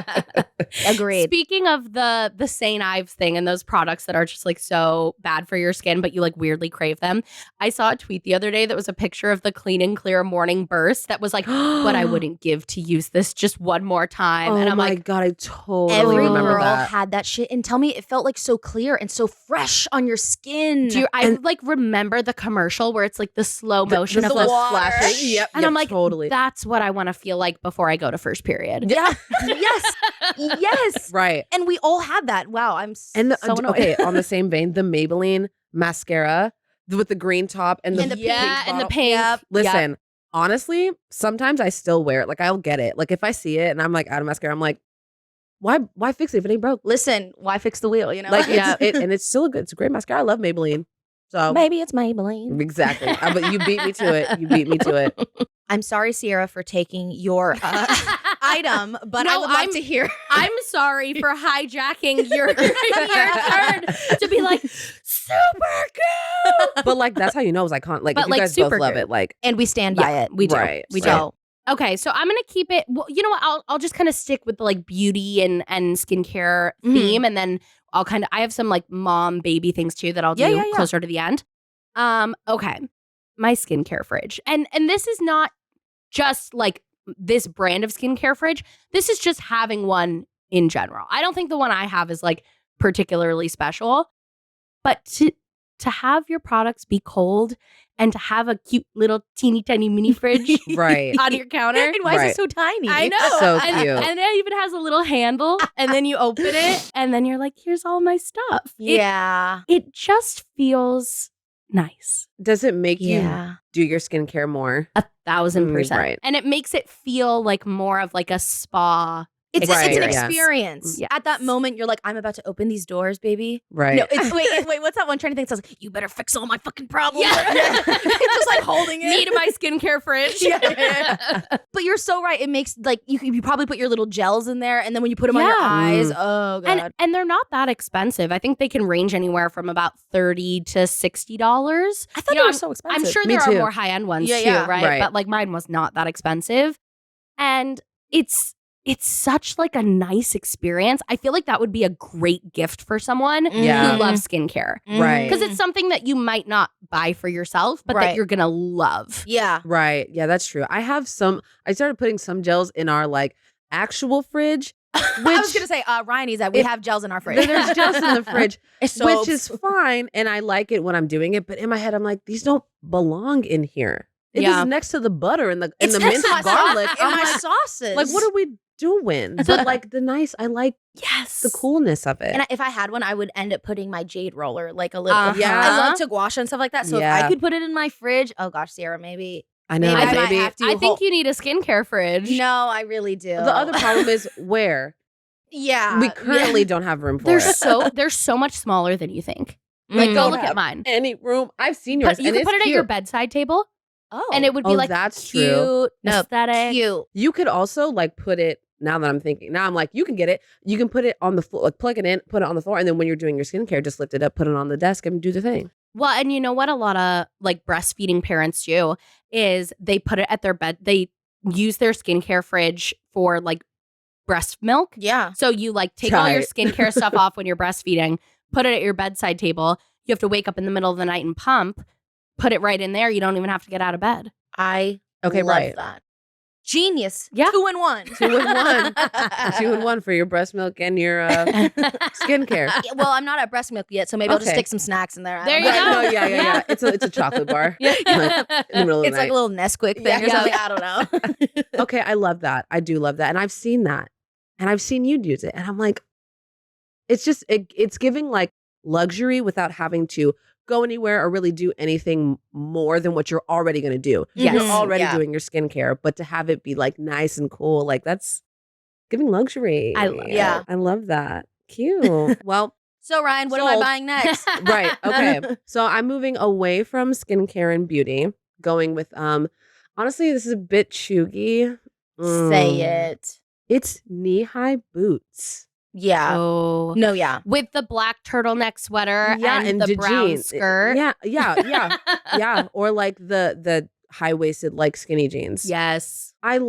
C: Agreed.
A: Speaking of the St. Ives thing and those products that are just like so bad for your skin, but you like weirdly crave them. I saw a tweet the other day that was a picture of the Clean and Clear Morning Burst that was like, what I wouldn't give to use this just one more time.
B: Oh
A: and I'm
B: my
A: like,
B: god, I totally
C: Every
B: remember
C: girl
B: that.
C: had that shit, and tell me it felt like so clear and so fresh on your skin.
A: I like remember the commercial where it's like the slow motion of
C: the
A: the
C: water.
B: flashing. Yep,
A: and
B: yep,
A: I'm like,
B: totally.
A: that's what I want to feel like before I go to first period.
C: Yeah. Yes.
B: Right.
C: And we all had that. Wow, I'm
B: And
C: so annoyed.
B: okay, on the same vein, the Maybelline mascara with the green top and the,
C: And the
B: pink
A: yeah, and the
B: bottle.
A: pink.
C: Yep.
B: Listen, honestly, sometimes I still wear it. Like I'll get it. Like if I see it and I'm like out of mascara, I'm like, why fix it if it ain't broke?
C: Listen, why fix the wheel? You know,
B: Like and it's still it's a great mascara. I love Maybelline. So
C: maybe it's Maybelline.
B: exactly. But you beat me to it. You beat me to it.
C: I'm sorry, Sierra, for taking your item, but I
A: No,
C: would love to hear.
A: I'm sorry for hijacking your turn to be like super good.
B: But like that's how you know it was iconic. Like
A: But,
B: if you
A: like,
B: guys both
A: super
B: love
A: good.
B: it, like
C: And we stand by it.
A: We do.
B: Right,
A: We
B: right.
A: do. Okay, so I'm gonna keep it. Well, you know what? I'll just kind of stick with the like beauty and skincare
C: Mhm.
A: theme, and then I'll kind of I have some like mom baby things too that I'll do
C: Yeah.
A: closer to the end. Okay, my skincare fridge, and this is not just like this brand of skincare fridge. This is just having one in general. I don't think the one I have is like particularly special, but to have your products be cold and to have a cute little teeny tiny mini fridge
B: right.
A: on your counter.
C: And why is
B: Right.
C: it so tiny?
A: I know.
B: So
A: and,
B: cute.
A: and it even has a little handle, and then you open it, and then you're like, here's all my stuff.
C: Yeah.
A: It just feels nice.
B: Does it make you
C: Yeah.
B: do your skincare more?
A: 1,000%.
B: Right.
A: And it makes it feel like more of like a spa.
C: It's an
B: Yes.
C: experience.
A: Yes.
C: At that moment, you're like, I'm about to open these doors, baby.
B: Right.
C: No, it's wait, what's that one trending thing that says, you better fix all my fucking problems?
A: Yeah.
C: It's just like holding it.
A: Me to my skincare fridge.
C: Yeah. But you're so right. It makes like you probably put your little gels in there, and then when you put them on your
A: Yeah.
C: eyes, oh god.
A: And they're not that expensive. I think they can range anywhere from about $30 to $60.
C: I thought they were so expensive.
A: I'm sure
B: Me
A: there
B: too.
A: are more high-end ones
C: Yeah,
A: too,
C: yeah.
A: right?
B: Right.
A: But like mine was not that expensive. And it's such like a nice experience. I feel like that would be a great gift for someone
B: Yeah.
A: who loves skincare.
B: Right.
A: Because it's something that you might not buy for yourself, but that
C: Right.
A: you're gonna love.
C: Yeah.
B: Right. Yeah, that's true. I started putting some gels in our like actual fridge.
C: I was gonna say, Riayn needs that. We have gels in our fridge.
B: There's gels in the fridge,
C: It's
B: which is fine. And I like it when I'm doing it. But in my head, I'm like, these don't belong in here. It
A: Yeah.
B: is next to the butter and the
C: It's
B: minced
C: next to my
B: garlic.
C: sauce-
B: I'm
C: and my
B: like,
C: sauces.
B: like, what are we doing? But like I like
A: Yes.
B: the coolness of it.
C: And if I had one, I would end up putting my jade roller, like a little.
A: Uh-huh.
C: Yeah, I love to gouache and stuff like that. So if
B: Yeah.
C: I could put it in my fridge, oh gosh, Sierra, maybe.
B: I know,
C: maybe I might
B: baby.
C: have to.
A: I think you need a skincare fridge.
C: No, I really do.
B: The other problem is where
C: yeah,
B: we currently don't have room for
A: They're
B: it.
A: they're so much smaller than you think. Like,
C: Mm.
A: go
B: Don't
A: look
B: have
A: at mine.
B: any room. I've seen yours.
A: You
B: and
A: could
B: it's
A: put it at your
B: cute.
A: bedside table,
C: Oh,
A: and it would be
B: Oh,
A: like
B: that's
A: cute,
B: true.
C: No,
A: aesthetic.
C: cute.
B: You could also like put it. Now that I'm thinking, now I'm like, you can get it. You can put it on the floor, like plug it in, put it on the floor, and then when you're doing your skincare, just lift it up, put it on the desk, and do the thing.
A: Well, and you know what? A lot of like breastfeeding parents do is they put it at their bed. They use their skincare fridge for like breast milk.
C: Yeah.
A: So you like take all your
B: Tight.
A: skincare stuff off when you're breastfeeding, put it at your bedside table. You have to wake up in the middle of the night and pump, put it right in there. You don't even have to get out of bed.
C: I
B: Okay,
C: love
B: right.
C: that. Genius.
A: Yeah.
C: 2 in 1.
B: 2 in 1. 2 in 1 for your breast milk and your skincare.
C: Yeah, well, I'm not at breast milk yet, so maybe I'll just
B: Okay.
C: stick some snacks in there. I
A: There
C: don't
A: you
C: know.
A: go.
B: No, yeah.
A: Yeah.
B: It's a chocolate bar.
A: Yeah.
B: Like, in the middle of the
C: It's like
B: night.
C: a little Nesquik thing
B: Yeah.
C: or something. I don't know.
B: Okay, I love that. I do love that. And I've seen that. And I've seen you use it. And I'm like, it's just, it's giving like luxury without having to go anywhere or really do anything more than what you're already going to do.
A: Yes.
B: You're already
C: Yeah.
B: doing your skincare, but to have it be like nice and cool, like that's giving luxury.
A: I love
C: Yeah.
B: I love that. Cute. Well,
C: So, Riayn, what am I
B: Sold.
C: buying next?
B: right. Okay. So I'm moving away from skincare and beauty, going with honestly, this is a bit chuggy.
C: Say it.
B: It's knee-high boots.
C: Yeah.
A: Oh.
C: No, yeah.
A: With the black turtleneck sweater and the brown
B: jeans.
A: skirt.
B: Yeah. Or like the high-waisted like skinny jeans.
A: Yes.
B: I don't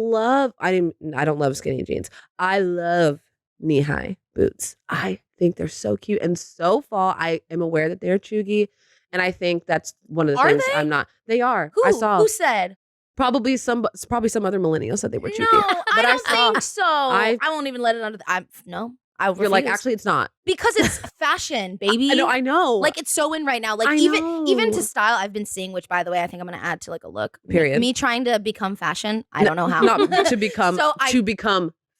B: love skinny jeans. I love knee-high boots. I think they're so cute and so fall. I am aware that they're chuggy, and I think that's one of the
C: Are
B: things
C: they?
B: I'm not. They are.
C: Who?
B: I saw
C: Who said?
B: Probably some other millennial said they were chooky.
C: No,
B: But
C: I don't think so.
B: I
C: won't even let it under.
B: You're like, actually, it's not.
C: because it's fashion, baby.
B: I know.
C: Like it's so in right now. Like
B: I
C: even
B: know.
C: to style, I've been seeing. Which, by the way, I think I'm going to add to like a look.
B: Period.
C: Me trying to become fashion. I don't know how.
B: Not to become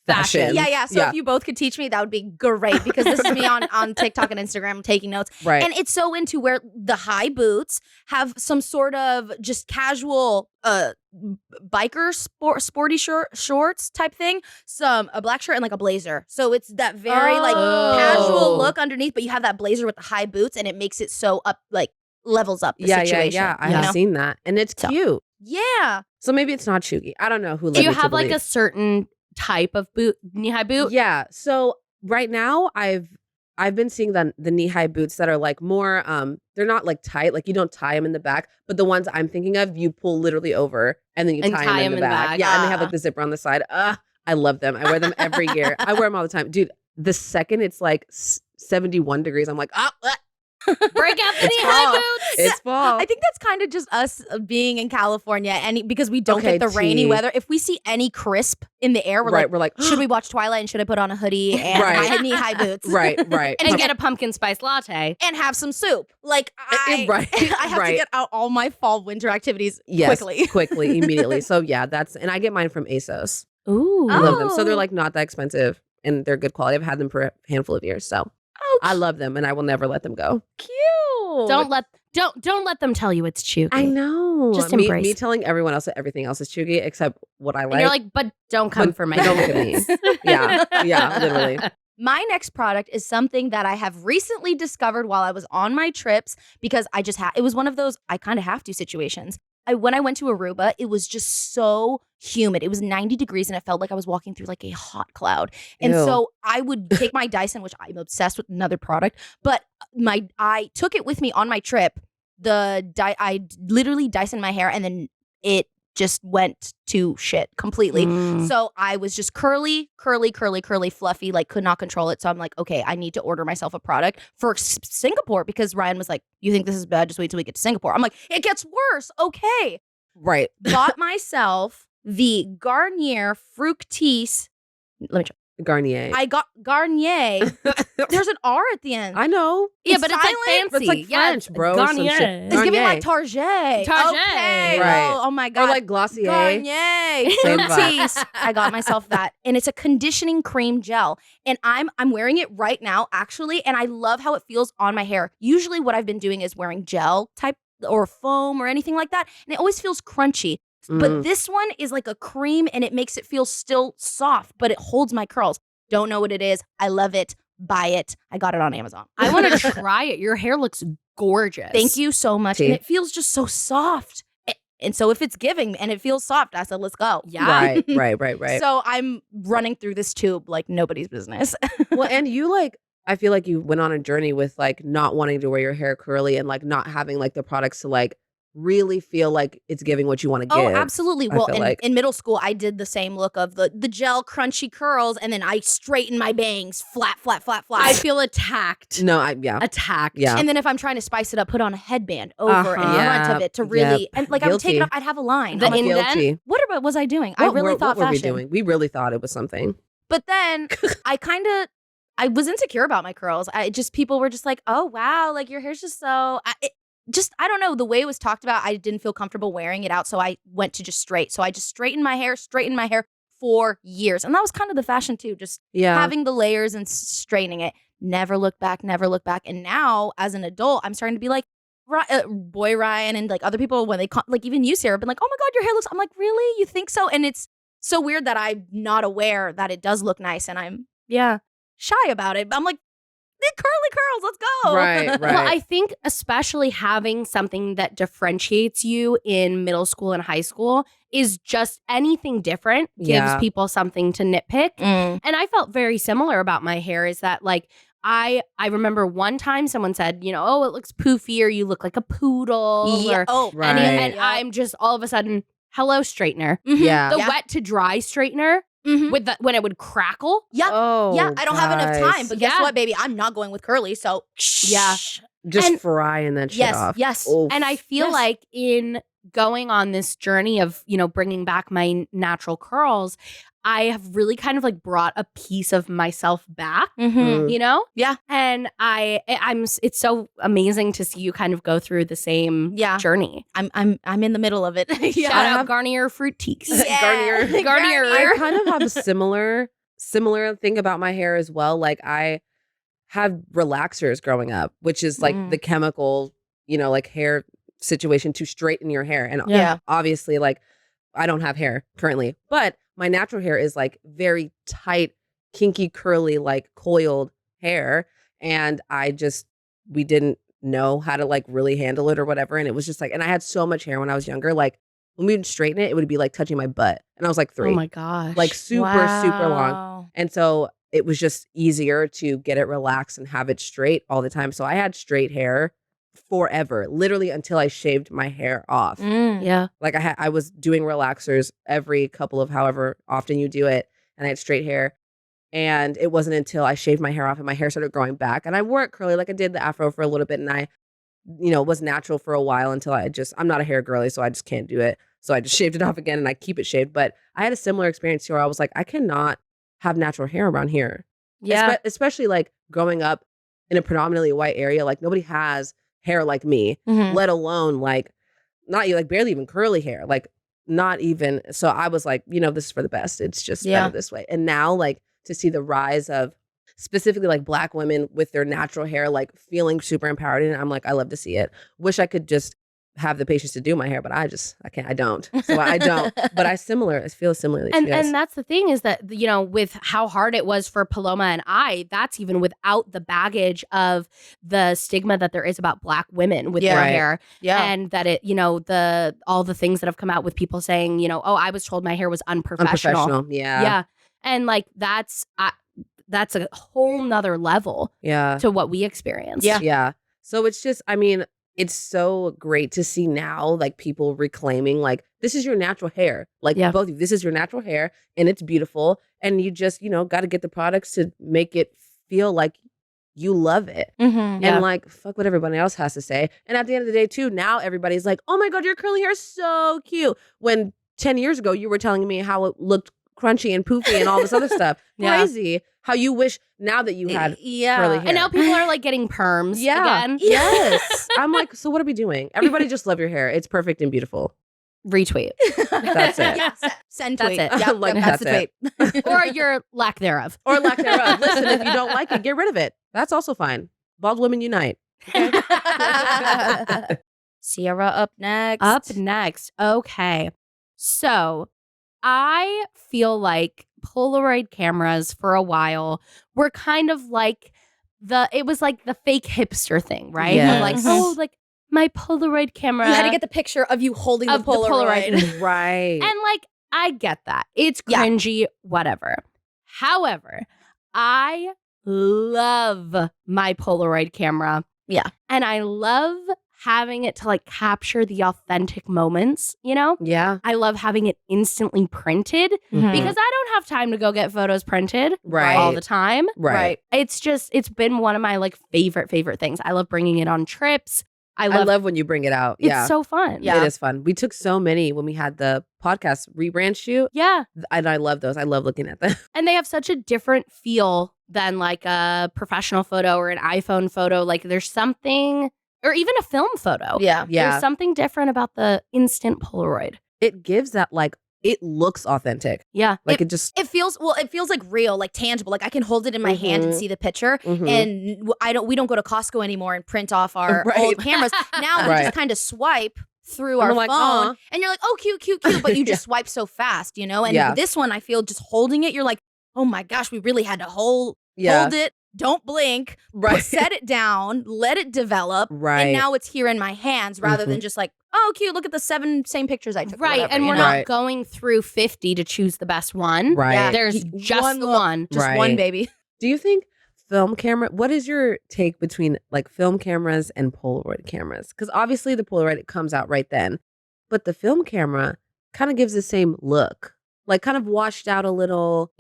B: fashion.
C: Yeah. So if you both could teach me, that would be great because this is me on TikTok and Instagram taking notes.
B: Right.
C: And it's so into where the high boots have some sort of just casual biker sporty shorts type thing, a black shirt and like a blazer. So it's that very like casual look underneath, but you have that blazer with the high boots and it makes it so up like levels up the situation.
B: Yeah. I have seen that. And it's cute.
C: Yeah.
B: So maybe it's not chooky. I don't know who.
A: Do you have like a certain type of boot, knee-high boot?
B: Yeah. So right now I've been seeing the knee-high boots that are like more they're not like tight, like you don't tie them in the back, but the ones I'm thinking of, you pull literally over and then you tie them in the back. Yeah, and they have like the zipper on the side. I love them. I wear them every year. I wear them all the time. Dude, the second it's like 71 degrees, I'm like,
A: Break out the knee-high boots.
B: It's fall.
C: I think that's kind of just us being in California, because we don't
B: Okay,
C: get the rainy
B: T.
C: weather. If we see any crisp in the air, we're like, should we watch Twilight and should I put on a hoodie and my knee-high boots?
B: Right.
A: And get a pumpkin spice latte.
C: And have some soup. Like, I have to get out all my fall winter activities
B: quickly, immediately. So yeah, and I get mine from ASOS.
A: Ooh.
B: I love them. So they're like not that expensive and they're good quality. I've had them for a handful of years. So I love them and I will never let them go.
C: Cute.
A: Don't let them tell you it's chooky.
B: I know.
A: Just embrace.
B: Me telling everyone else that everything else is chooky except what I like.
A: And you're like, but don't come for my
B: don't look at me. Yeah, literally.
C: My next product is something that I have recently discovered while I was on my trips because I just it was one of those I kind of have to situations. When I went to Aruba, it was just so humid. It was 90 degrees and it felt like I was walking through like a hot cloud. And so I would take my Dyson, which I'm obsessed with, another product, but I took it with me on my trip. I literally Dyson my hair and then it just went to shit completely. So I was just curly, fluffy, like could not control it. So I'm like, okay, I need to order myself a product for Singapore because Riayn was like, you think this is bad? Just wait till we get to Singapore. I'm like, it gets worse. Okay.
B: Right.
C: Bought myself the Garnier Fructis. Let me try.
B: Garnier.
C: I got Garnier. There's an R at the end.
B: I know.
A: Yeah, but it's like fancy.
B: It's like French, bro.
A: Garnier.
C: It's giving like Target. Okay.
B: Right.
C: Oh my God.
B: Or like Glossier.
C: Garnier. Fructis. I got myself that. And it's a conditioning cream gel. And I'm wearing it right now, actually. And I love how it feels on my hair. Usually what I've been doing is wearing gel type or foam or anything like that. And it always feels crunchy. But this one is like a cream and it makes it feel still soft, but it holds my curls. Don't know what it is. I love it. Buy it. I got it on Amazon.
A: I want to try it. Your hair looks gorgeous.
C: Thank you so much. And it feels just so soft. And so if it's giving and it feels soft, I said, let's go.
A: Yeah.
B: Right.
C: So I'm running through this tube like nobody's business.
B: Well, and you I feel like you went on a journey with like not wanting to wear your hair curly and like not having like the products to like really feel like it's giving what you want to give.
C: Oh, absolutely. Well, in middle school, I did the same look of the gel crunchy curls, and then I straighten my bangs flat.
A: I feel attacked.
B: No,
A: attacked.
B: Yeah.
C: And then if I'm trying to spice it up, put on a headband over in front of it to really, and like I would take it off, I'd have a line.
A: The indent.
C: What was I doing? I really thought
B: what
C: fashion.
B: Were we doing? We really thought it was something.
C: But then I was insecure about my curls. People were just like, oh, wow, like your hair's just so, I don't know, the way it was talked about, I didn't feel comfortable wearing it out. So I went to just straight. So I just straightened my hair for years. And that was kind of the fashion too. Just having the layers and straightening it. Never look back. And now as an adult, I'm starting to be like, boy Riayn and like other people, when they like even you, Sarah, been like, oh my God, your hair looks, I'm like, really? You think so? And it's so weird that I'm not aware that it does look nice. And I'm, shy about it. But I'm like, curly curls, let's go.
B: Right.
A: Well, I think especially having something that differentiates you in middle school and high school is just anything different gives people something to nitpick. And I felt very similar about my hair is that like I remember one time someone said, you know, oh, it looks poofy or you look like a poodle.
C: Yeah.
A: And I'm just all of a sudden, hello straightener.
B: Yeah.
A: The wet to dry straightener. With when it would crackle.
C: Yeah.
B: Oh,
C: yeah. I don't have enough time. But guess what, baby? I'm not going with curly. So
A: yeah.
B: Just frying that shit off.
C: Yes.
B: Oof.
A: And I feel like in going on this journey of, you know, bringing back my natural curls, I have really kind of like brought a piece of myself back, you know?
C: Yeah.
A: And it's so amazing to see you kind of go through the same journey.
C: I'm in the middle of it.
A: Shout out Garnier Fructis.
C: Yeah.
A: Garnier.
B: I kind of have a similar thing about my hair as well. Like I had relaxers growing up, which is like the chemical, you know, like hair situation to straighten your hair. And obviously, like I don't have hair currently, but my natural hair is like very tight, kinky, curly, like coiled hair. And we didn't know how to like really handle it or whatever. And it was just like, and I had so much hair when I was younger. Like when we would straighten it, it would be like touching my butt. And I was like 3.
A: Oh my gosh.
B: Like super long. And so it was just easier to get it relaxed and have it straight all the time. So I had straight hair forever, literally until I shaved my hair off.
A: Yeah.
B: Like I was doing relaxers every couple of however often you do it, and I had straight hair. And it wasn't until I shaved my hair off and my hair started growing back, and I wore it curly, like I did the afro for a little bit, and I, you know, was natural for a while until I'm not a hair girly, so I just can't do it. So I just shaved it off again, and I keep it shaved. But I had a similar experience here where I was like, I cannot have natural hair around here.
A: Yeah.
B: Especially like growing up in a predominantly white area, like nobody has hair like me, let alone like not like barely even curly hair, like not even. So I was like, you know, this is for the best. It's just better this way. And now like to see the rise of specifically like Black women with their natural hair, like feeling super empowered. And I'm like, I love to see it. Wish I could just have the patience to do my hair, but I can't, I don't. So I don't, but I feel similarly.
A: And that's the thing is that, you know, with how hard it was for Paloma and I, that's even without the baggage of the stigma that there is about Black women with their hair.
C: Yeah.
A: And that it, you know, all the things that have come out with people saying, you know, oh, I was told my hair was unprofessional.
B: Yeah.
A: Yeah. And like, that's a whole nother level to what we experience.
C: Yeah.
B: Yeah. So it's just, I mean, it's so great to see now, like people reclaiming, like, this is your natural hair. Like both of you, this is your natural hair and it's beautiful. And you just, you know, got to get the products to make it feel like you love it. And like, fuck what everybody else has to say. And at the end of the day too, now everybody's like, oh my God, your curly hair is so cute. When 10 years ago, you were telling me how it looked crunchy and poofy and all this other stuff. Crazy. How you wish now that you had curly hair.
A: And now people are like getting perms again.
B: Yes. I'm like, so what are we doing? Everybody just love your hair. It's perfect and beautiful.
A: Retweet.
B: That's it.
C: Yeah, send
A: That's
C: tweet.
A: it.
C: Yep,
B: Like,
C: that's the
B: that's
C: tweet.
A: Or your lack thereof.
B: Or lack thereof. Listen, if you don't like it, get rid of it. That's also fine. Bald women unite. Okay?
C: Sierra up next.
A: Up next. Okay. So I feel like Polaroid cameras for a while were kind of like it was like the fake hipster thing, right?
B: Yes.
A: Of like, oh, like my Polaroid camera.
C: You had to get the picture of you holding the Polaroid.
B: Right.
A: And like, I get that. It's cringy, whatever. However, I love my Polaroid camera.
C: Yeah.
A: And I love having it to like capture the authentic moments, you know?
B: Yeah.
A: I love having it instantly printed
C: Mhm.
A: because I don't have time to go get photos printed
B: Right.
A: all the time.
B: Right.
A: It's been one of my like favorite things. I love bringing it on trips. I
B: love when you bring it out.
A: It's so fun.
B: It is fun. We took so many when we had the podcast rebrand shoot.
A: Yeah.
B: And I love those. I love looking at them.
A: And they have such a different feel than like a professional photo or an iPhone photo. Like there's something, or even a film photo.
C: Yeah.
A: There's something different about the instant Polaroid.
B: It gives that like, it looks authentic.
A: Yeah.
B: Like it just.
C: It feels like real, like tangible. Like I can hold it in my hand and see the picture. And we don't go to Costco anymore and print off our old cameras. Now we just kind of swipe through our
B: like,
C: phone and you're like, oh, cute. But you just swipe so fast, you know? And this one, I feel just holding it, you're like, oh my gosh, we really had to hold it. Don't blink, set it down, let it develop, and now it's here in my hands rather than just like, oh, cute, look at the 7 same pictures I took.
A: Right,
C: whatever,
A: and we're not going through 50 to choose the best one.
B: Right.
A: Yeah, there's just the one.
C: Just one, baby.
B: Do you think film camera, what is your take between like film cameras and Polaroid cameras? Because obviously the Polaroid, it comes out right then, but the film camera kind of gives the same look. Like kind of washed out a little,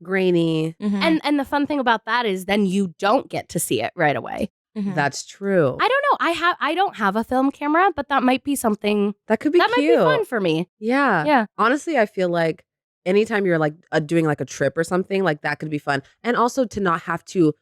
B: grainy.
A: And the fun thing about that is then you don't get to see it right away.
B: That's true.
A: I don't know. I don't have a film camera, but that might be something
B: That could be
A: that
B: cute.
A: might be fun for me.
B: Yeah.
A: Yeah.
B: Honestly, I feel like anytime you're like doing like a trip or something, like that could be fun. And also to not have to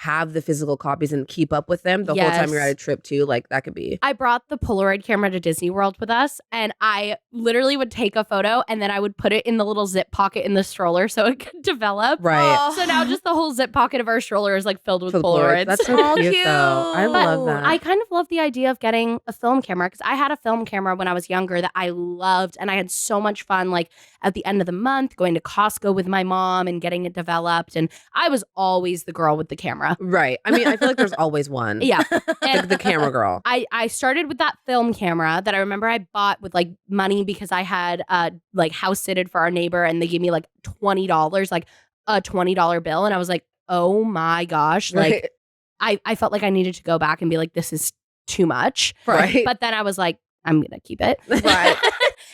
B: have the physical copies and keep up with them the whole time you're at a trip too. Like that could be.
A: I brought the Polaroid camera to Disney World with us, and I literally would take a photo and then I would put it in the little zip pocket in the stroller so it could develop.
B: Right.
A: So now just the whole zip pocket of our stroller is like filled with Polaroids.
B: That's so cute though. I love that.
A: I kind of love the idea of getting a film camera because I had a film camera when I was younger that I loved, and I had so much fun like at the end of the month going to Costco with my mom and getting it developed, and I was always the girl with the camera.
B: Right. I mean, I feel like there's always one.
A: Yeah.
B: The camera girl.
A: I started with that film camera that I remember I bought with like money because I had like house sitted for our neighbor and they gave me like $20, like a $20 bill. And I was like, oh my gosh. Like I felt like I needed to go back and be like, this is too much.
B: Right.
A: But then I was like, I'm going to keep it.
B: Right.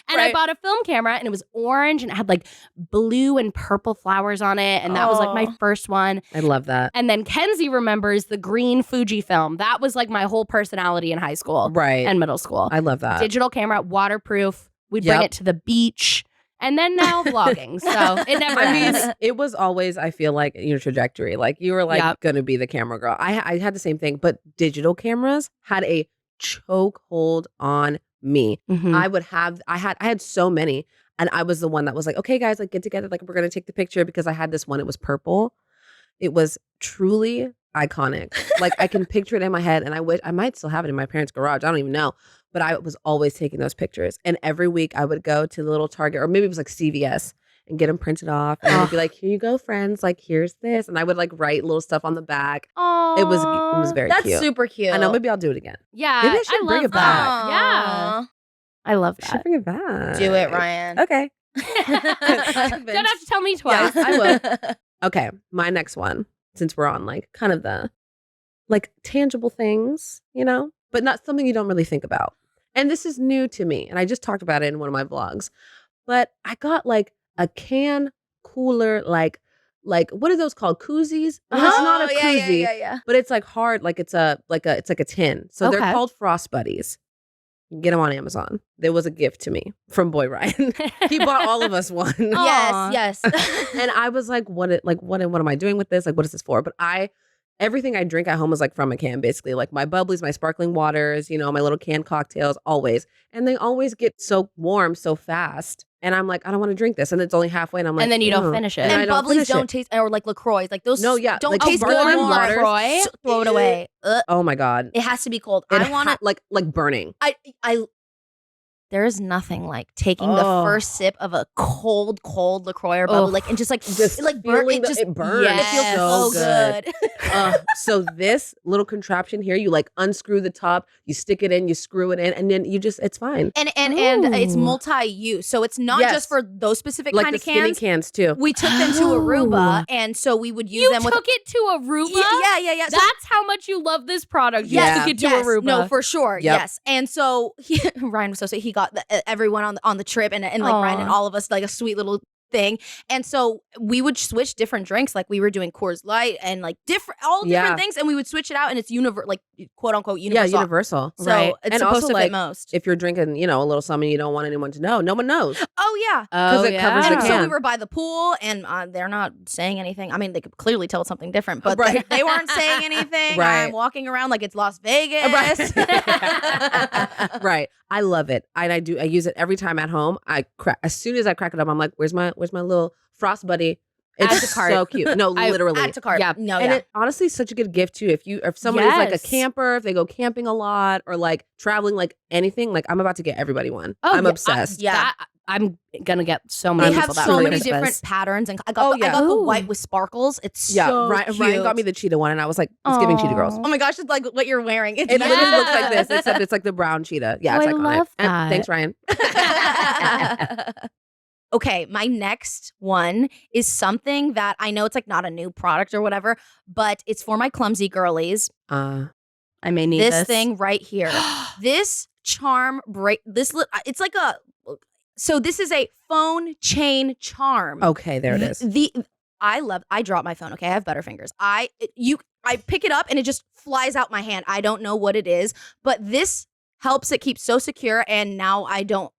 A: And I bought a film camera and it was orange and it had like blue and purple flowers on it. And that was like my first one.
B: I love that.
A: And then Kenzie remembers the green Fujifilm. That was like my whole personality in high school and middle school.
B: I love that.
A: Digital camera, waterproof. We'd bring it to the beach. And then now vlogging. So it never ends.
B: I mean, it was always, I feel like, your trajectory. Like you were like going to be the camera girl. I had the same thing, but digital cameras had a chokehold on me. I had so many, and I was the one that was like, okay guys, like get together, like we're gonna take the picture, because I had this one, it was purple. It was truly iconic. Like I can picture it in my head, and I might still have it in my parents' garage. I don't even know. But I was always taking those pictures, and every week I would go to the little Target, or maybe it was like CVS, and get them printed off, and I'd be like, here you go, friends, like here's this, and I would like write little stuff on the back. It was very cute.
C: That's super cute.
B: I know, maybe I'll do it again.
A: Yeah,
B: maybe I should bring it back.
C: Aww.
A: Yeah, I love
B: I should
A: that.
B: bring it back.
C: Do it, Riayn.
B: Okay.
A: Don't have to tell me twice.
B: Yeah, I will. Okay, my next one, since we're on like kind of the like tangible things, you know, but not something you don't really think about. And this is new to me, and I just talked about it in one of my vlogs. But I got like a can cooler, like what are those called? Koozies? And it's not a koozie,
C: yeah.
B: but it's like hard, like it's like a tin. So they're called Frost Buddies. You can get them on Amazon. There was a gift to me from boy Riayn. He bought all of us one.
C: Yes.
B: And I was like, what am I doing with this? Like, what is this for? But everything I drink at home is like from a can, basically. Like my bubblies, my sparkling waters, you know, my little canned cocktails, always. And they always get so warm so fast. And I'm like, I don't want to drink this. And it's only halfway. And I'm like,
A: and then you don't finish it.
C: And bubblies don't taste, or like LaCroix. Like those don't
B: like
C: taste good
B: sparkling
C: warm.
B: waters.
C: LaCroix, throw it away.
B: Oh my God.
C: It has to be cold. I want it
B: like burning.
C: There is nothing like taking the first sip of a cold LaCroix or bubbly, like, and just
B: it
C: burns.
B: It burns.
C: Yes. It feels so good.
B: So this little contraption here, you like unscrew the top, you stick it in, you screw it in, and then it's fine.
C: And it's multi-use, so it's not just for those specific
B: like
C: kind of
B: the skinny
C: cans.
B: cans too.
C: We took them to Aruba, and so we would use them.
A: You took it to Aruba?
C: Yeah.
A: That's how much you love this product. You took it to Aruba.
C: No, for sure.
B: Yep.
C: Yes. And so Riayn was so sweet. He got everyone on the trip, and like Riayn and all of us, like a sweet little thing. And so we would switch different drinks, like we were doing Coors Light and like different things, and we would switch it out, and it's like quote unquote universal.
B: Yeah, universal.
C: So
B: right.
C: it's
B: and
C: supposed
B: also,
C: to
B: like,
C: fit most.
B: If you're drinking, you know, a little something you don't want anyone to know, no one knows.
C: Oh yeah,
B: because it covers the
C: and
B: can.
C: so we were by the pool, and they're not saying anything. I mean, they could clearly tell it's something different, but they weren't saying anything.
B: Right.
C: I'm walking around like it's Las Vegas.
B: Right. I love it. I use it every time at home. As soon as I crack it up, I'm like, where's my little Frost Buddy? It's so cute. No, literally.
C: Add to cart.
A: Yeah.
C: No,
B: and it honestly is such a good gift too. If somebody's like a camper, if they go camping a lot, or like traveling, like anything, like I'm about to get everybody one. I'm obsessed.
A: I'm gonna get so many.
C: They have
A: people that
C: so
A: for
C: many
A: Christmas.
C: different patterns, and I got the white with sparkles. It's so cute.
B: Riayn got me the cheetah one, and I was like, it's giving cheetah girls.
C: Oh my gosh, it's like what you're wearing.
B: It literally looks like this, except it's like the brown cheetah. Yeah, it's
A: I
B: iconic.
A: love that.
B: And thanks, Riayn.
C: Okay, my next one is something that I know it's like not a new product or whatever, but it's for my clumsy girlies.
A: I may need
C: this thing right here. This charm it's like a. So this is a phone chain charm.
B: Okay, there it is.
C: I dropped my phone. Okay, I have butterfingers. I pick it up and it just flies out my hand. I don't know what it is, but this helps it keep so secure, and now I don't,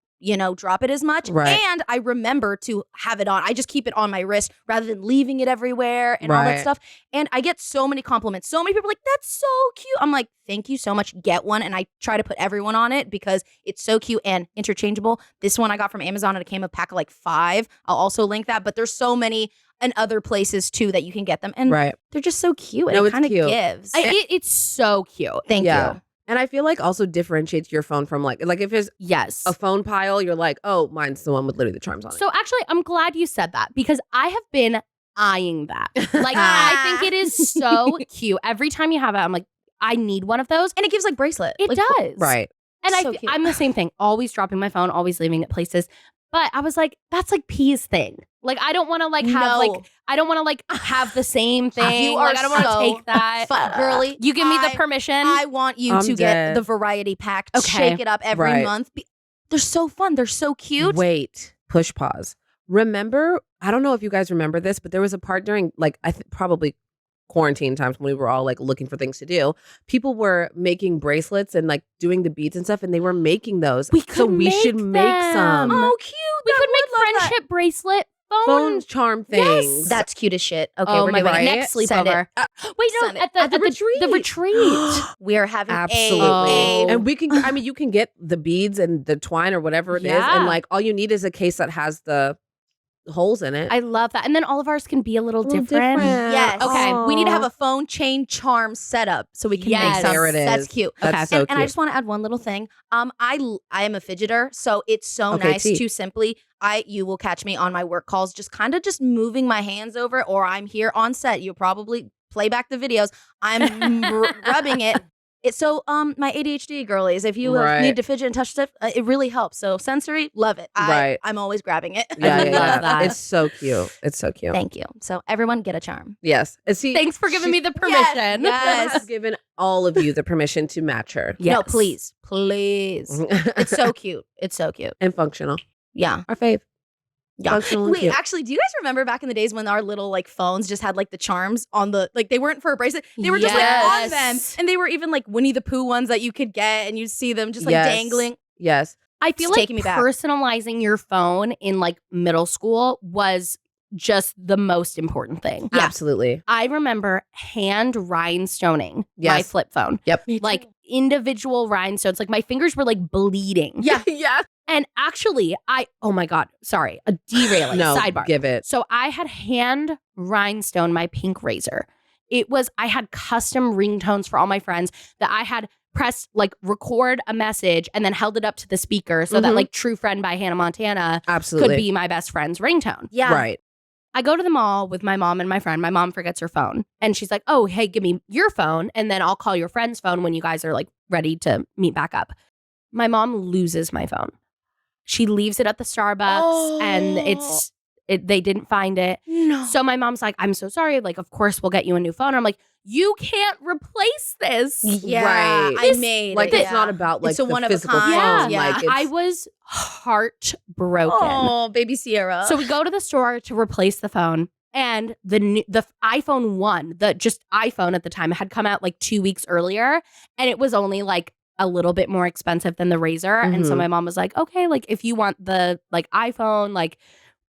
C: drop it as much.
B: Right.
C: And I remember to have it on. I just keep it on my wrist rather than leaving it everywhere and all that stuff. And I get so many compliments. So many people are like, that's so cute. I'm like, thank you so much. Get one. And I try to put everyone on it because it's so cute and interchangeable. This one I got from Amazon and it came a pack of like 5. I'll also link that. But there's so many and other places too that you can get them. And they're just so cute. And it kind of gives.
A: It's so cute.
C: Thank you.
B: And I feel like also differentiates your phone from like if it's a phone pile, you're like, oh, mine's the one with literally the charms on it.
A: So actually, I'm glad you said that because I have been eyeing that. Like, I think it is so cute. Every time you have it, I'm like, I need one of those.
C: And it gives like bracelet.
A: It does.
B: Right.
A: And
C: So cute.
A: I'm the same thing. Always dropping my phone, always leaving it places. But I was like, that's like P's thing. Like, I don't want to have the same thing.
C: You are
A: I don't want to take that.
C: Girly,
A: You give me the permission.
C: I want you to get the variety pack. Shake it up every month. They're so fun. They're so cute.
B: Wait, push pause. Remember, I don't know if you guys remember this, but there was a part during probably quarantine times when we were all like looking for things to do. People were making bracelets and like doing the beads and stuff, and they were making those. We should make some.
C: Oh, cute.
A: We could make friendship bracelet
B: phone charm things.
C: Yes. That's cute as shit. Okay,
A: oh
C: we're
A: my
C: doing
A: God.
C: it.
A: Next sleepover. Wait, no, at the retreat. The retreat.
C: We are having
B: absolutely. And we can. I mean, you can get the beads and the twine or whatever it is, and like all you need is a case that has the holes in it.
A: I love that. And then all of ours can be a little different.
C: Yes.
A: Okay.
C: We need to have a phone chain charm setup so we can make some.
B: There it is.
C: That's cute.
B: That's so cute.
C: And I just want to add one little thing. I am a fidgeter, so it's so nice to simply you will catch me on my work calls just kind of just moving my hands over, or I'm here on set. You'll probably play back the videos. I'm rubbing it. It's so my ADHD girlies, if you need to fidget and touch stuff, it really helps. So sensory, love it. I'm always grabbing it.
B: Yeah, love that. It's so cute. It's so cute.
C: Thank you. So everyone get a charm.
B: Yes.
A: Thanks for giving me the permission.
B: Yes. Has given all of you the permission to match her.
C: Yes. No, please. It's so cute. It's so cute.
B: And functional.
C: Yeah.
B: Our fave.
C: Yeah. Wait, actually, do you guys remember back in the days when our little like phones just had like the charms on the they weren't for a bracelet, they were just like on them, and they were even like Winnie the Pooh ones that you could get, and you'd see them just like dangling.
B: Yes,
A: I feel like personalizing your phone in like middle school was just the most important thing.
B: Yeah. Absolutely.
A: I remember hand rhinestoning my flip phone.
B: Yep,
A: like individual rhinestones. Like my fingers were like bleeding.
B: Yeah, yeah.
A: And actually, oh my God, sorry, a derailing sidebar.
B: Give it.
A: So I had hand rhinestone my pink razor. I had custom ringtones for all my friends that I had pressed record a message and then held it up to the speaker so that like True Friend by Hannah Montana could be my best friend's ringtone.
C: Yeah.
B: Right.
A: I go to the mall with my mom and my friend. My mom forgets her phone and she's like, oh, hey, give me your phone. And then I'll call your friend's phone when you guys are like ready to meet back up. My mom loses my phone. She leaves it at the Starbucks and they didn't find it.
C: No.
A: So my mom's like, I'm so sorry. Like, of course, we'll get you a new phone. I'm like, you can't replace this.
C: Yeah,
B: right.
C: I made
B: it.
C: It's
B: not about
C: it's
B: the
C: one
B: physical
C: of a kind.
B: phone.
A: Yeah. I was heartbroken.
C: Oh, baby Sierra.
A: So we go to the store to replace the phone. And the iPhone 1, the just iPhone at the time, had come out like 2 weeks earlier. And it was only like a little bit more expensive than the razor. And so my mom was like, okay, like if you want the like iPhone, like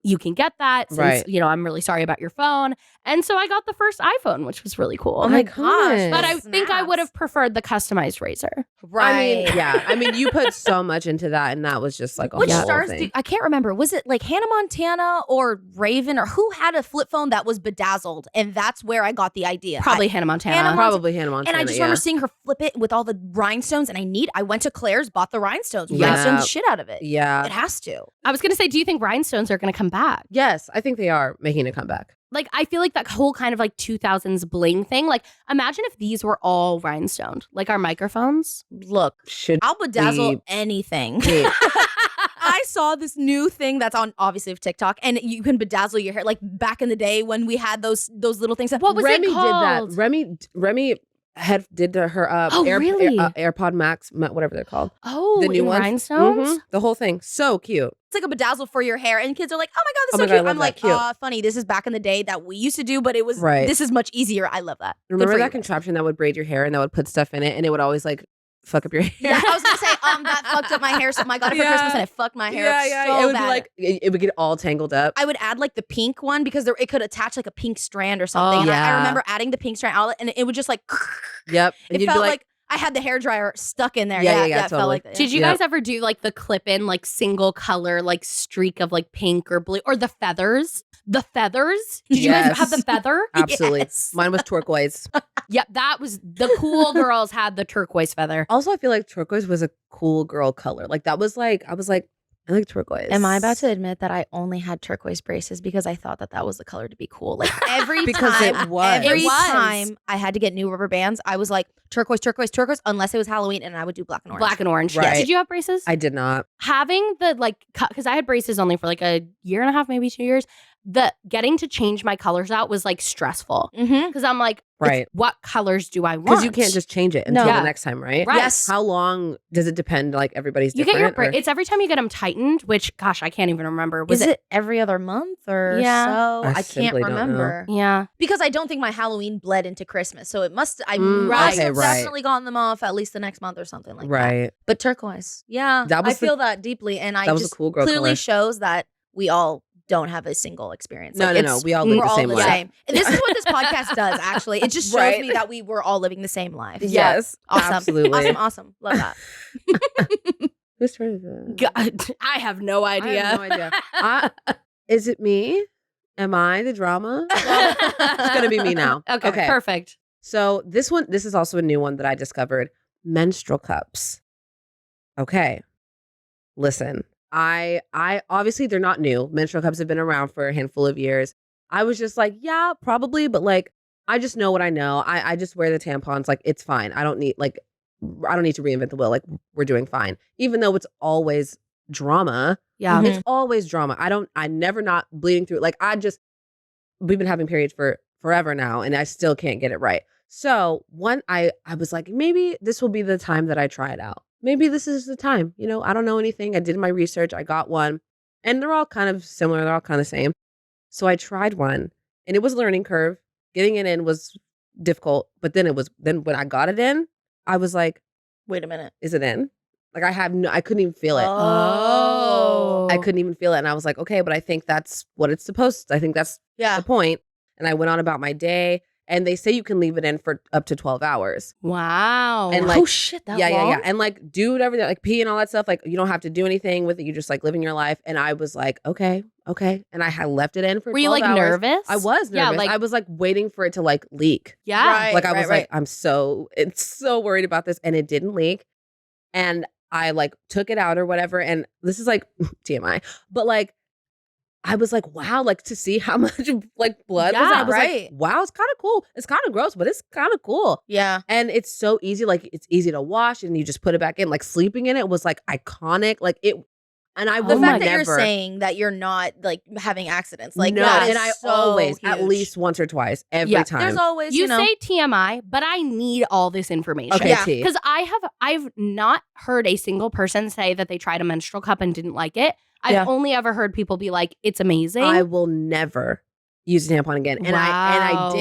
A: you can get that since, I'm really sorry about your phone. And so I got the first iPhone, which was really cool.
C: Oh my gosh.
A: But I think I would have preferred the customized razor.
C: Right.
B: I mean, you put so much into that and that was just like a
C: Which
B: whole
C: stars
B: thing.
C: I can't remember. Was it like Hannah Montana or Raven or who had a flip phone that was bedazzled? And that's where I got the idea.
A: Probably Hannah Montana.
B: Probably Hannah Montana.
C: And I just remember seeing her flip it with all the rhinestones. And I went to Claire's, bought the rhinestones. Rhinestoned the shit out of it.
B: Yeah.
C: It has to.
A: I was going to say, do you think rhinestones are going to come back?
B: Yes, I think they are making a comeback.
A: Like, I feel like that whole kind of like 2000s bling thing. Like, imagine if these were all rhinestoned, like our microphones.
C: Look, I'll bedazzle anything. I saw this new thing that's on obviously of TikTok, and you can bedazzle your hair. Like back in the day when we had those little things.
A: What was
B: Remy
A: it called?
B: did that. Remy did her
A: really?
B: AirPod Max, whatever they're called.
A: Oh,
B: the new
A: in
B: ones.
A: rhinestones?
B: The whole thing. So cute.
C: It's like a bedazzle for your hair, and kids are like, "Oh my god,
B: Oh
C: this is
B: my
C: so
B: God, I
C: cute."
B: love
C: I'm
B: that.
C: like,
B: Cute.
C: funny. This is back in the day that we used to do, but it was
B: Right.
C: this is much easier. I love that. Good
B: Remember
C: for
B: that
C: you guys.
B: contraption that would braid your hair and that would put stuff in it and it would always like fuck up your hair?
C: Yeah, I was gonna say, that fucked up my hair. So I got it for
B: Yeah.
C: Christmas, and it fucked my hair up so
B: it would
C: bad.
B: be like it would get all tangled up.
C: I would add like the pink one because it could attach like a pink strand or something.
B: Oh,
C: And I
B: yeah.
C: remember adding the pink strand outlet, and it would just like.
B: Yep. And
C: It
B: you'd
C: felt
B: be
C: like I had the hairdryer stuck in there.
B: Yeah,
C: It felt
B: totally.
C: like that.
A: Did you guys ever do like the clip-in, like single color, like streak of like pink or blue, or the feathers? The feathers? Did you guys
B: Yes.
A: have the feather?
B: Absolutely.
C: Yes.
B: Mine was turquoise.
A: Yep, that was the cool girls had the turquoise feather.
B: Also, I feel like turquoise was a cool girl color. Like that was like, I was like, I like turquoise.
C: Am I about to admit that I only had turquoise braces because I thought that was the color to be cool? Like every
B: Because
C: time,
B: it was.
C: every
A: It was.
C: time I had to get new rubber bands, I was like turquoise, turquoise, turquoise. Unless it was Halloween, and I would do black and orange.
A: Black and orange.
B: Right.
A: Did you have braces?
B: I did not.
A: Having the like, because I had braces only for like a year and a half, maybe 2 years. The getting to change my colors out was like stressful
C: Mm-hmm.
A: because I'm like,
B: Right.
A: what colors do I want?
B: Because you can't just change it until
A: No.
B: the next time, right?
A: Right.
C: Yes.
B: How long does it depend? Like everybody's
A: You
B: different.
A: get your
B: or-
A: it's every time you get them tightened, which gosh, I can't even remember. Was
C: Is it every other month or
A: Yeah.
C: so?
B: I
C: I can't
B: simply don't know.
C: remember.
A: Yeah.
C: Because I don't think my Halloween bled into Christmas. So it must, I
B: Mm,
C: must
A: okay,
C: have
B: right.
C: definitely gotten them off at least the next month or something like that.
B: Right.
C: But turquoise. Yeah.
B: That was
C: I feel that deeply. And I
B: That was a
C: just
B: cool girl
C: clearly
B: color.
C: shows that we all don't have a single experience.
B: No,
C: Like,
B: no,
C: it's-
B: no. We all live
C: we're
B: the
C: all
B: same
C: the
B: life.
C: same. And this is what this podcast does, actually. It just shows
B: Right.
C: me that we were all living the same life.
B: Yes.
C: Awesome.
B: Absolutely.
C: Awesome. Love that.
B: Whose turn is it?
A: God, I have no idea.
B: I have no idea. Is it me? Am I the drama? It's gonna be me now.
A: Okay, perfect.
B: So this is also a new one that I discovered. Menstrual cups. Okay. Listen, I obviously they're not new. Menstrual cups have been around for a handful of years. I was just like, yeah, probably, but like I just know what I know. I just wear the tampons. Like it's fine. I don't need to reinvent the wheel. Like we're doing fine. Even though it's always drama.
A: Yeah.
C: Mhm.
B: It's always drama. I never not bleeding through. Like we've been having periods for forever now and I still can't get it right. So I was like, maybe this will be the time that I try it out. Maybe this is the time. You know, I don't know anything. I did my research. I got one and they're all kind of similar. They're all kind of the same. So I tried one and it was a learning curve. Getting it in was difficult. But then when I got it in, I was like,
C: Wait a minute.
B: is it in? Like I couldn't even feel it.
A: Oh.
B: I couldn't even feel it. And I was like, okay, but I think that's what it's supposed to. I think that's
C: Yeah.
B: the point. And I went on about my day. And they say you can leave it in for up to 12 hours.
A: Wow.
B: And like,
C: Oh shit, that
B: yeah.
C: long?
B: And like do whatever, like pee and all that stuff. Like you don't have to do anything with it. You just like living your life. And I was like, okay. And I had left it in for
A: Were you
B: 12
A: like
B: hours.
A: nervous?
B: I was nervous.
A: Yeah, like
B: I was like waiting for it to like leak.
A: yeah.
C: Right.
B: Like I was like, it's so worried about this. And it didn't leak. And I like took it out or whatever. And this is like TMI, but like, I was like, wow, like to see how much like blood was.
A: Yeah,
B: I was
C: right.
B: like, wow, it's kind of cool. It's kind of gross, but it's kind of cool.
C: Yeah.
B: And it's so easy. Like it's easy to wash and you just put it back in. Like sleeping in it was like iconic. Like it, and I
C: The
B: will
C: fact that
B: never,
C: you're saying that you're not like having accidents, like
B: no,
C: that is
B: and I
C: so
B: always at
C: huge.
B: least once or twice every
A: Yeah,
B: time.
C: There's always
A: You
C: know,
A: say TMI, but I need all this information.
B: okay,
C: Yeah.
B: T.
A: Because I've not heard a single person say that they tried a menstrual cup and didn't like it. I've
C: Yeah.
A: only ever heard people be like, it's amazing.
B: I will never use a tampon again. And
A: Wow.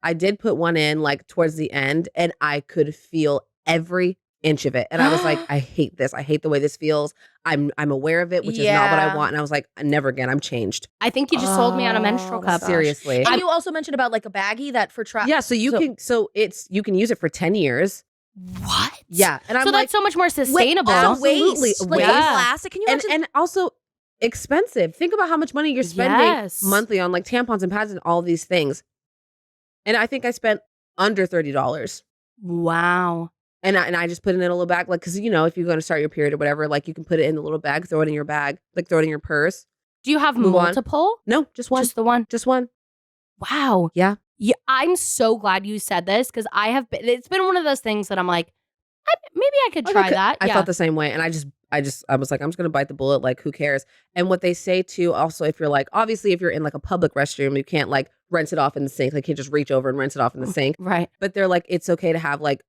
B: I did put one in like towards the end and I could feel every inch of it. And I was like, I hate this. I hate the way this feels. I'm aware of it, which is not what I
C: Yeah.
B: want. And I was like, never again. I'm changed.
A: I think you just sold me on a menstrual
C: Oh,
A: cup.
C: gosh.
B: Seriously.
C: And you also mentioned about like a baggie that for
B: Yeah, so you can use it for 10 years.
A: What?
B: Yeah. And I'm
A: So
B: like,
A: that's so much more sustainable.
B: Absolutely.
C: Waste, like
B: Waste.
C: plastic. Can you imagine?
B: and also expensive. Think about how much money you're spending
A: Yes.
B: monthly on like tampons and pads and all these things. And I think I spent under $30.
A: Wow.
B: And I just put it in a little bag, like, because, you know, if you're going to start your period or whatever, like, you can put it in the little bag, throw it in your bag, like, throw it in your purse.
A: Do you have
B: Move on.
A: multiple?
B: No, just one.
A: Just the one.
B: Just one.
A: Wow.
B: Yeah.
A: Yeah. I'm so glad you said this because it's been one of those things that I'm like, maybe I could try that.
B: I
A: Yeah.
B: felt the same way. And I was like, I'm just gonna bite the bullet. Like, who cares? And what they say too, also, if you're like, obviously, if you're in like a public restroom, you can't like rinse it off in the sink. Like, you can't just reach over and rinse it off in the sink.
A: Right.
B: But they're like, it's okay to have like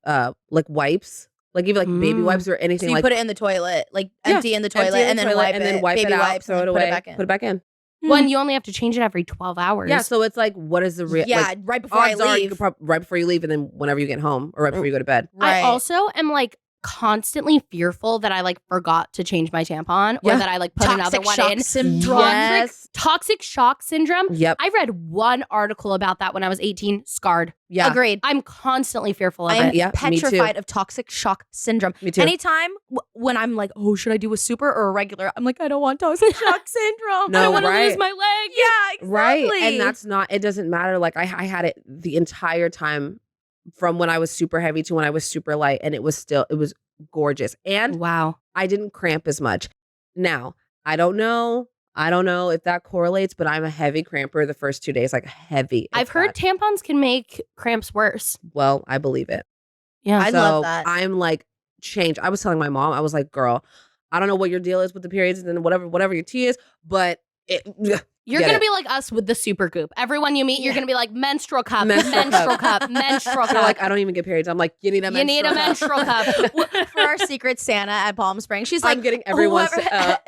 B: wipes, like even like baby wipes or anything.
C: So you
B: like
C: put it in the toilet, like empty in the toilet,
B: empty in
C: and
B: the
C: then
B: toilet,
C: wipe
B: and
C: it,
B: then wipe
C: baby
B: it out,
C: wipes,
B: throw
C: and
B: it
C: then
B: away,
C: put it back in.
A: When you only have to change it every 12 hours.
B: Yeah, so it's like, what is the real?
C: Yeah,
B: like,
C: right before I
B: odds are
C: leave.
B: right before you leave, and then whenever you get home, or right before you go to bed.
C: Right.
A: I also am like constantly fearful that I like forgot to change my tampon or that I like put another one in. Toxic shock syndrome.
B: Yep.
A: I read one article about that when I was 18. Scarred.
B: Yeah.
C: Agreed.
A: I'm constantly fearful of
C: I'm
A: it.
B: Yeah, me too.
C: petrified of toxic shock syndrome.
B: Me too.
C: Anytime when I'm like, oh, should I do a super or a regular? I'm like, I don't want toxic shock syndrome.
B: No,
A: I want to
B: right.
A: lose my leg.
C: Yeah, exactly.
B: Right. And that's not, it doesn't matter. Like I had it the entire time from when I was super heavy to when I was super light. And it was gorgeous. And
A: Wow.
B: I didn't cramp as much. Now, I don't know if that correlates, but I'm a heavy cramper the first 2 days, like heavy.
A: I've heard tampons can make cramps worse.
B: Well, I believe it.
A: Yeah.
C: I love that.
B: I'm like, changed. I was telling my mom, I was like, girl, I don't know what your deal is with the periods and whatever your tea is, but
A: you're going to be like us with the super goop. Everyone you meet, you're going to be like menstrual cup, menstrual cup.
B: They're like, I don't even get periods. I'm like, you need a menstrual
A: cup.
C: For our secret Santa at Palm Springs, she's like,
B: I'm getting everyone's.
C: I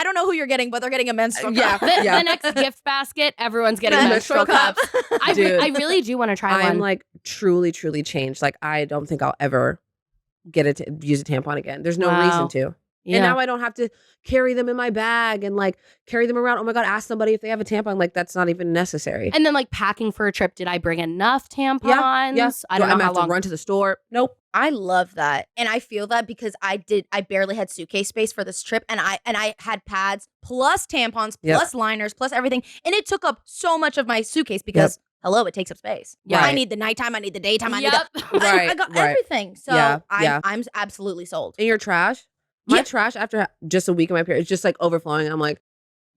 C: don't know who you're getting, but they're getting a menstrual cup.
A: The next gift basket, everyone's getting menstrual cups. I really do want to try one.
B: I'm like truly changed. Like, I don't think I'll ever use a tampon again. There's no reason to. Yeah. And now I don't have to carry them in my bag and like carry them around. Oh my God, ask somebody if they have a tampon. Like, that's not even necessary.
A: And then like packing for a trip, did I bring enough tampons?
B: Yeah.
A: I don't know how
B: have
A: long.
B: to run to the store. Nope.
C: I love that. And I feel that because I barely had suitcase space for this trip, and I had pads plus tampons plus liners plus everything. And it took up so much of my suitcase because hello, it takes up space. Yeah. I need the nighttime, I need the daytime, I need I got everything. So I'm absolutely sold.
B: And your trash? My trash after just a week of my period is just like overflowing. I'm like,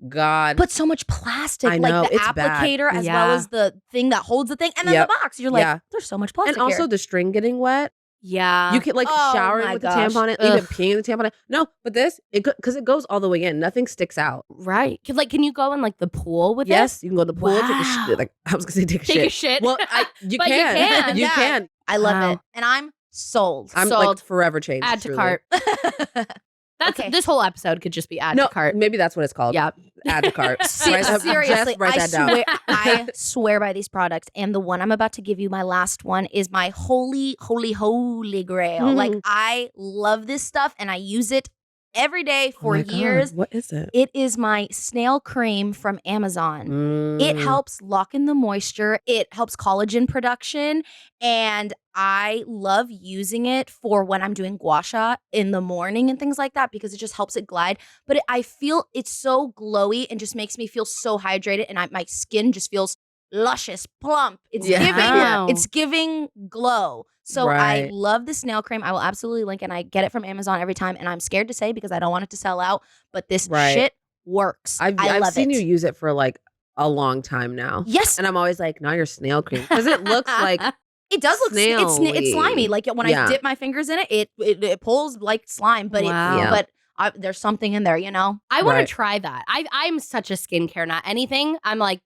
B: God.
C: But so much plastic.
B: I know,
C: like the
B: it's
C: applicator
B: bad.
C: as well as the thing that holds the thing. And then the box. You're like, there's so much plastic
B: And also
C: here.
B: the string getting wet.
A: Yeah.
B: You can like showering with the tampon in, even peeing in the tampon in. No, but this, because it goes all the way in. Nothing sticks out.
A: Right. Can you go in like the pool with it?
B: Yes, you can go to the pool, take a shit. Like, I was going to say take a shit. Well, you can. You can.
C: I love it. And I'm sold.
B: I'm like forever changed.
A: Add to cart. This whole episode could just be add to cart.
B: Maybe that's what it's called.
A: Yeah.
B: Add to cart.
C: Seriously,
B: write that down.
C: I swear by these products. And the one I'm about to give you, my last one, is my holy grail. Like, I love this stuff and I use it every day for years.
B: God, what is it?
C: It is my Snail cream from Amazon. It helps lock in the moisture. It helps collagen production. And I love using it for when I'm doing gua sha in the morning and things like that because it just helps it glide. But I feel it's so glowy and just makes me feel so hydrated. And my skin just feels luscious, plump. It's giving glow. So I love the Snail cream. I will absolutely link, and I get it from Amazon every time. And I'm scared to say because I don't want it to sell out, but this shit works.
B: I've seen you use it for like a long time now.
C: Yes.
B: And I'm always like, not your snail cream. Because it looks like
C: it does look it's slimy. Like when I dip my fingers in it, it pulls like slime. But there's something in there, you know?
A: I want to try that. I'm such a skincare nut. Anything, I'm like,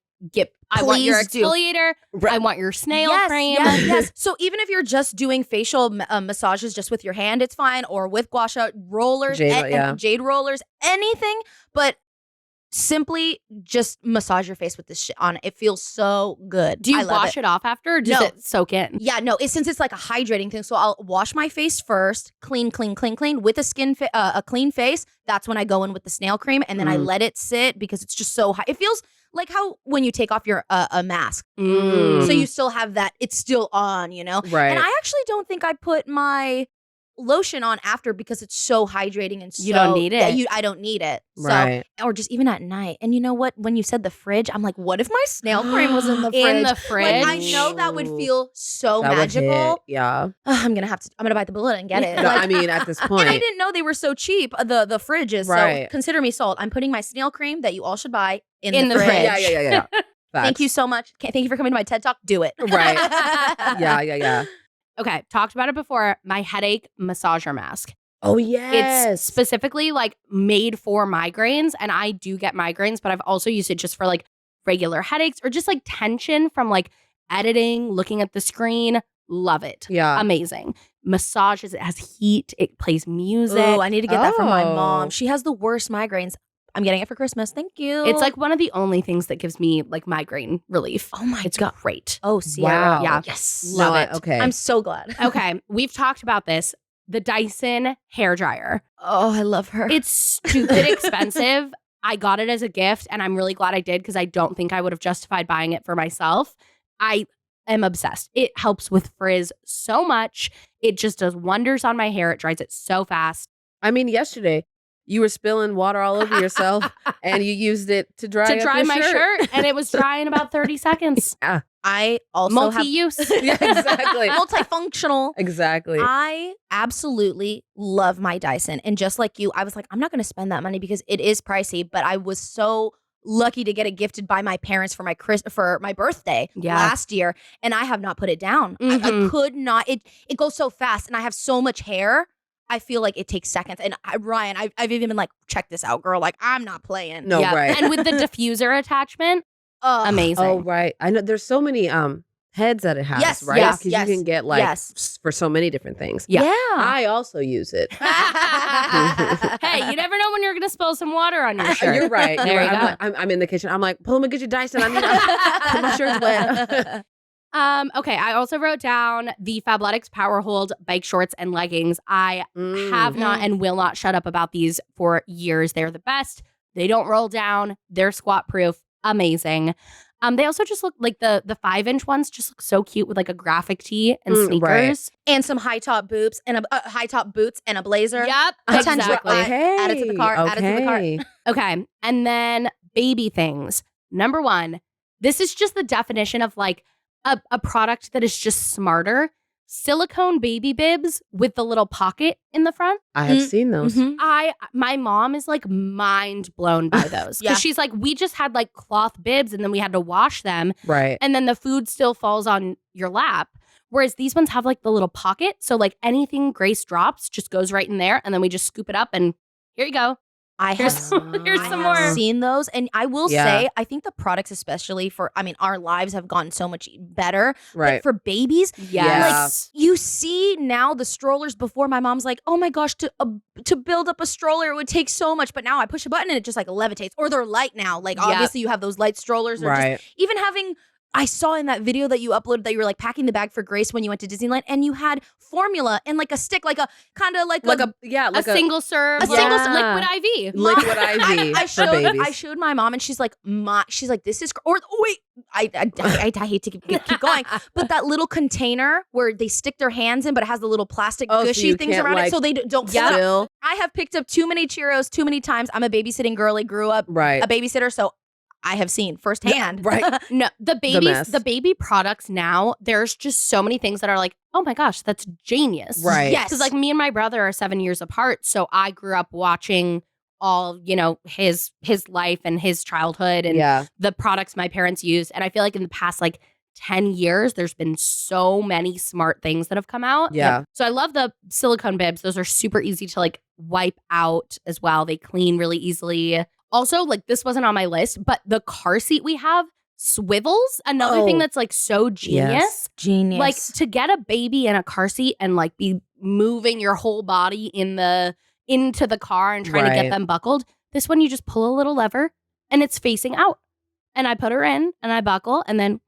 A: I want your exfoliator. I want your snail cream.
C: Yes. So even if you're just doing facial massages just with your hand, it's fine. Or with gua sha rollers, jade rollers, anything. But simply just massage your face with this shit on it. It feels so good.
A: Do you wash it off after or does it soak in?
C: Yeah, no. Since it's like a hydrating thing. So I'll wash my face first, clean with a clean face. That's when I go in with the Snail cream. And then I let it sit because it's just so high. It feels like how when you take off your a mask. So you still have that. It's still on, you know?
B: Right.
C: And I actually don't think I put my lotion on after because it's so hydrating and so
A: you don't need it.
C: I don't need it. So or just even at night. And you know what? When you said the fridge, I'm like, what if my Snail cream was in the fridge?
A: In the fridge.
C: Like, I know that would feel so magical.
B: Yeah.
C: I'm gonna bite the bullet and get it.
B: No, I mean, at this point.
C: And I didn't know they were so cheap, the fridges. So consider me sold. I'm putting my Snail cream that you all should buy in the fridge.
B: Yeah.
C: Thank you so much. Thank you for coming to my TED Talk. Do it.
B: Right. Yeah.
A: Okay, talked about it before. My headache massager mask.
B: Oh, yes.
A: It's specifically like made for migraines, and I do get migraines, but I've also used it just for like regular headaches or just like tension from like editing, looking at the screen. Love it.
B: Yeah.
A: Amazing. Massages, it has heat, it plays music.
C: Oh, I need to get that for my
B: Oh.
C: mom. She has the worst migraines. I'm getting it for Christmas. Thank you.
A: It's like one of the only things that gives me like migraine relief.
C: oh my
A: It's
C: god.
A: great.
C: Oh, Sierra.
B: Wow.
A: Yeah.
C: Yes.
A: Love
B: No,
A: it.
B: Okay.
C: I'm so glad.
A: Okay, we've talked about this. The Dyson hair dryer.
C: Oh, I love her.
A: It's stupid expensive. I got it as a gift, and I'm really glad I did because I don't think I would have justified buying it for myself. I am obsessed. It helps with frizz so much. It just does wonders on my hair. It dries it so fast.
B: I mean, yesterday you were spilling water all over yourself and you used it to dry up your
A: my shirt, and it was dry in about 30 seconds.
C: I also have
A: Multi-use.
B: Yeah, exactly.
C: multifunctional.
B: Exactly.
C: I absolutely love my Dyson. And just like you, I was like, I'm not going to spend that money because it is pricey. But I was so lucky to get it gifted by my parents for my birthday last year. And I have not put it down. I could not. It goes so fast. And I have so much hair. I feel like it takes seconds. And Riayn, I've even been like, check this out, girl. Like, I'm not playing.
B: No, right.
A: And with the diffuser attachment, amazing.
B: Oh, right. I know there's so many heads that it has,
C: Yes,
B: right?
C: yes,
B: Because
C: yes,
B: you can get like
C: yes.
B: for so many different things.
A: Yeah.
B: I also use it.
A: Hey, you never know when you're going to spill some water on your shirt.
B: You're right.
A: There you go.
B: I'm in the kitchen. I'm like, Paloma, get your Dyson. I need my shirt's wet.
A: Okay, I also wrote down the Fabletics Power Hold bike shorts and leggings. I have not and will not shut up about these for years. They're the best. They don't roll down. They're squat proof. Amazing. They also just look like the 5-inch ones just look so cute with like a graphic tee and sneakers.
B: Right.
C: And some high top boots and a blazer.
A: Yep,
C: Potential-
A: exactly.
C: Add it to the cart. Add it to the cart.
A: Okay, and then baby things. Number one, this is just the definition of like a product that is just smarter. Silicone baby bibs with the little pocket in the front.
B: I have seen those.
A: My mom is like mind blown by those.
C: Yeah.
A: Because she's like, we just had like cloth bibs and then we had to wash them.
B: Right.
A: And then the food still falls on your lap. Whereas these ones have like the little pocket. So like anything Grace drops just goes right in there. And then we just scoop it up and here you go. Here's some more.
C: Seen those, and I will
B: Yeah.
C: say, I think the products, especially our lives have gotten so much better.
B: Right.
C: But for babies,
A: Yes.
C: like you see now the strollers. Before, my mom's like, "Oh my gosh, to build up a stroller, it would take so much." But now I push a button and it just like levitates. Or they're light now. Like obviously you have those light strollers. Or
B: Right.
C: just even having. I saw in that video that you uploaded that you were like packing the bag for Grace when you went to Disneyland, and you had formula and like a stick, like a kind of like
A: a single serve, liquid IV.
B: Liquid IV for babies.
C: I showed my mom, and she's like, this is. Or wait, I hate to keep going, but that little container where they stick their hands in, but it has the little plastic gushy things around it, so they don't spill. I have picked up too many Cheerios too many times. I'm a babysitting girl. I grew up a babysitter, so I have seen firsthand.
B: Right.
A: No, the baby products now, there's just so many things that are like, oh my gosh, that's genius.
B: Right.
C: Yes.
A: Because like me and my brother are 7 years apart. So I grew up watching all, his life and his childhood and the products my parents used. And I feel like in the past like 10 years, there's been so many smart things that have come out.
B: Yeah.
A: So I love the silicone bibs. Those are super easy to like wipe out as well. They clean really easily. Also, like this wasn't on my list, but the car seat we have swivels. Another thing that's like so genius.
B: Yes.
C: Genius.
A: Like to get a baby in a car seat and like be moving your whole body into the car and trying to get them buckled. This one, you just pull a little lever and it's facing out. And I put her in and I buckle and then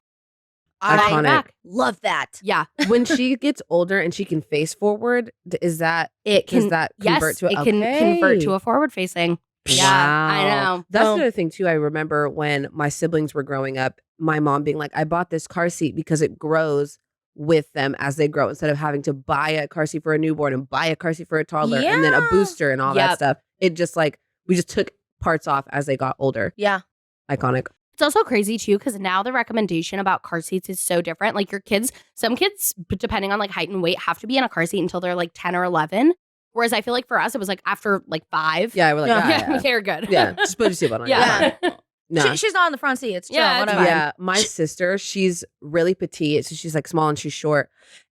B: Iconic.
A: back.
C: Love that.
A: Yeah.
B: When she gets older and she can face forward, does that convert to
A: it can convert to a forward facing. Yeah,
B: wow.
A: I know.
B: That's the other thing too. I remember when my siblings were growing up, my mom being like, I bought this car seat because it grows with them as they grow, instead of having to buy a car seat for a newborn and buy a car seat for a toddler and then a booster and all that stuff. It just like, we just took parts off as they got older.
C: Yeah.
B: Iconic.
A: It's also crazy too, because now the recommendation about car seats is so different. Like some kids, depending on like height and weight, have to be in a car seat until they're like 10 or 11. Whereas I feel like for us, it was like after like 5.
B: Yeah, we're like,
A: yeah, they're good.
B: Yeah, just put your seatbelt on.
A: Yeah.
B: No.
C: She's not in the front seat. It's chill.
A: Yeah, it's
C: whatever.
B: Yeah, my sister, she's really petite, so she's like small and she's short.